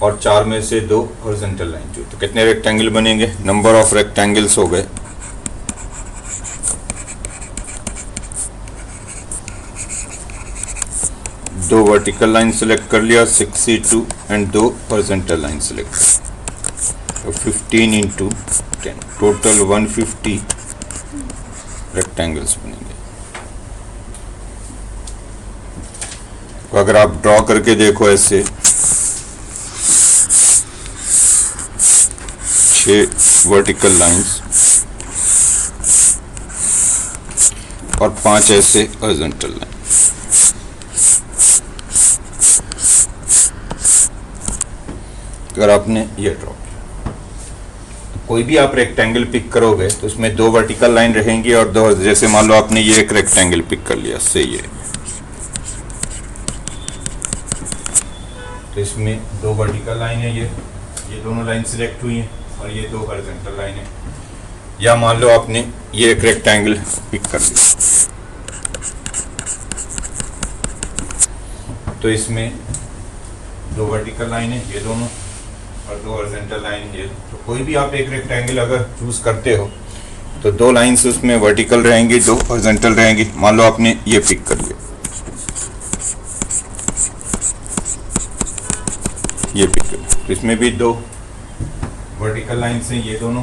और 4 में से 2 हॉरिजॉन्टल लाइन चूज। तो कितने रेक्टेंगल बनेंगे? नंबर ऑफ रेक्टेंगल्स हो गए 2 वर्टिकल लाइन सेलेक्ट कर लिया 6C2 and 2 horizontal line select कर। तो 15 इंटू 10 टोटल 150 रेक्टेंगल्स बनेंगे। तो अगर आप ड्रॉ करके देखो ऐसे 6 वर्टिकल लाइंस और 5 ऐसे हॉरिजॉन्टल लाइन। अगर आपने ये ड्रॉ किया तो कोई भी आप रेक्टेंगल पिक करोगे तो उसमें 2 वर्टिकल लाइन रहेंगी और 2, जैसे मान लो आपने ये एक रेक्टेंगल पिक कर लिया से ये, तो इसमें 2 वर्टिकल लाइन है, ये दोनों लाइन सिलेक्ट हुई हैं और ये 2 हॉरिजॉन्टल लाइन है। या मान लो आपने ये एक रेक्टेंगल पिक कर लिया तो इसमें 2 वर्टिकल लाइन है ये दोनों और 2 हॉरिजॉन्टल लाइन ये। तो कोई भी आप एक रेक्टेंगल अगर चूज करते हो तो 2 लाइंस उसमें वर्टिकल रहेंगी, 2 हॉरिजॉन्टल रहेंगी। मान लो आपने ये पिक कर लिया, ये पिक कर लिया, तो इसमें भी 2 वर्टिकल लाइन से ये दोनों,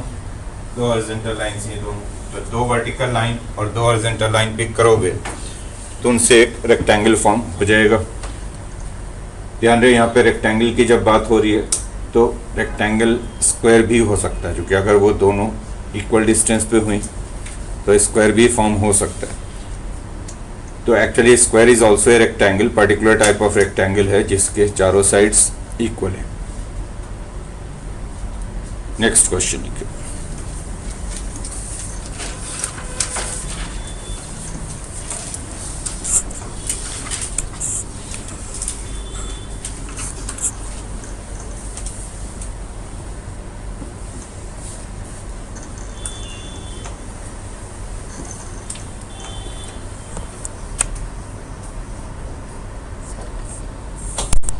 दो हॉरिजॉन्टल लाइन से ये दोनों, तो दो वर्टिकल लाइन और दो हॉरिजॉन्टल लाइन पिक करोगे तो उनसे एक रेक्टेंगल फॉर्म हो जाएगा। ध्यान रहे यहाँ पे रेक्टेंगल की जब बात हो रही है तो रेक्टेंगल स्क्वायर भी हो सकता है, क्योंकि अगर वो दोनों इक्वल डिस्टेंस पे हुई तो स्क्वायर भी फॉर्म हो सकता है। तो actually square is also a rectangle, particular type of rectangle है जिसके चारों साइड्स इक्वल है। नेक्स्ट क्वेश्चन लिखिए।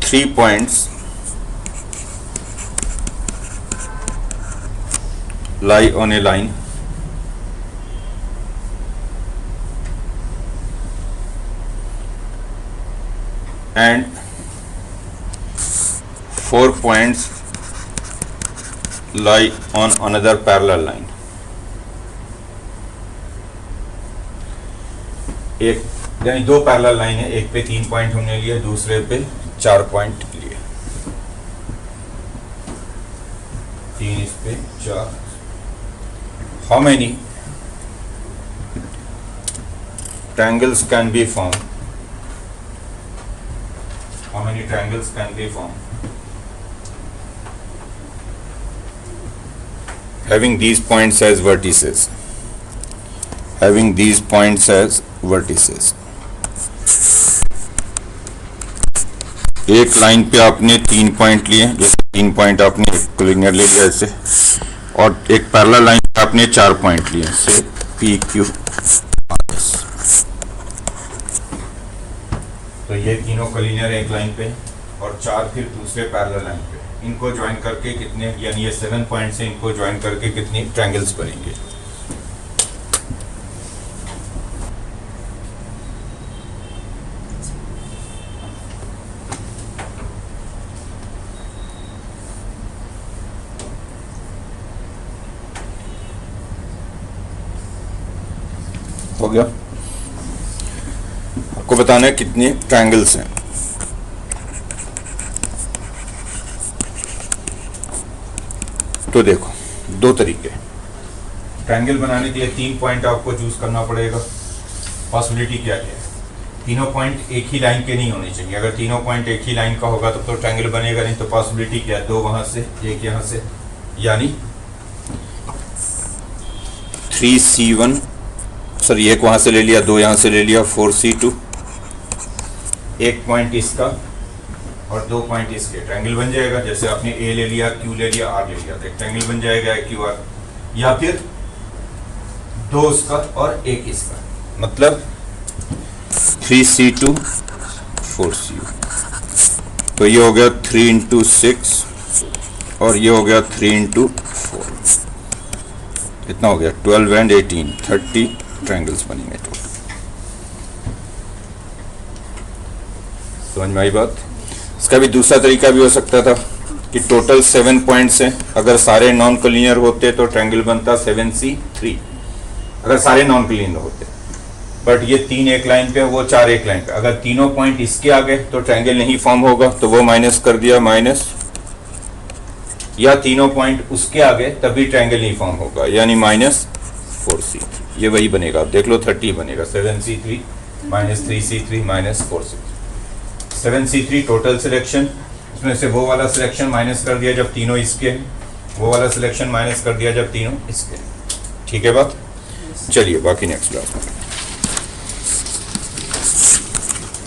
Three points lie on a line and 4 points lie on another parallel line. एक यानी दो पैरेलल लाइन है, एक पे 3 पॉइंट हमने लिए, दूसरे पे 4 पॉइंट लिए, 3 इस पे 4। How many triangles can be formed? How many triangles can be formed? Having these points as vertices. Having these points as vertices. एक लाइन पे आपने 3 पॉइंट लिए, जैसे 3 पॉइंट आपने कोलिनियर ले लिया ऐसे, और एक पैरेलल लाइन पे आपने 4 पॉइंट लिए, से पी क्यू आर एस। तो ये तीनों कोलिनियर एक लाइन पे और 4 फिर दूसरे पैरेलल लाइन पे, इनको ज्वाइन करके कितने, यानी ये 7 पॉइंट से इनको ज्वाइन करके कितनी ट्रायंगल्स बनेंगे? हो गया? आपको बताना है कितने ट्रायंगल्स हैं। तो देखो, दो तरीके। ट्रायंगल बनाने के लिए 3 पॉइंट आपको चूज करना पड़ेगा। पॉसिबिलिटी क्या है? तीनों पॉइंट एक ही लाइन के नहीं होने चाहिए। अगर तीनों पॉइंट एक ही लाइन का होगा तब तो ट्रायंगल बनेगा नहीं। तो पॉसिबिलिटी क्या है? 2 वहां से, 1 यहां से, यानी 3C1, सॉरी 1 वहां से ले लिया, 2 यहां से ले लिया, 4C2, 1 पॉइंट इसका और 2 पॉइंट इसके, ट्रायंगल बन जाएगा। जैसे आपने ए ले लिया, क्यू ले लिया, आर ले लिया, तो एक ट्रायंगल बन जाएगा क्यू आर। या फिर 2 उसका और 1 इसका, मतलब 3C2 4C1। तो ये हो गया 3 × 6 और ये हो गया 3 × 4, इतना हो गया 12 and 18, 30 ट्रायंगल्स बनेंगे टोटल। समझ में आई बात? इसका भी दूसरा तरीका भी हो सकता था कि टोटल 7 पॉइंट्स हैं, अगर सारे नॉन कोलिनियर होते तो ट्रायंगल बनता 7C3, अगर सारे नॉन कोलिनियर होते। बट ये 3 एक लाइन पे, वो 4 एक लाइन पे। अगर तीनों पॉइंट इसके आगे तो ट्रायंगल नहीं फॉर्म होगा, तो वो माइनस कर दिया माइनस, या तीनों पॉइंट उसके आगे तभी ट्रायंगल नहीं फॉर्म होगा, यानी -4C3। ये वही बनेगा, आप देख लो 30 बनेगा, 7C3 -3C3 -4C3। 7C3 total selection, इसमें से वो वाला सिलेक्शन माइनस कर दिया जब तीनों इसके हैं, वो वाला सिलेक्शन माइनस कर दिया जब तीनों इसके हैं। ठीक है बात? चलिए बाकी नेक्स्ट क्लास में।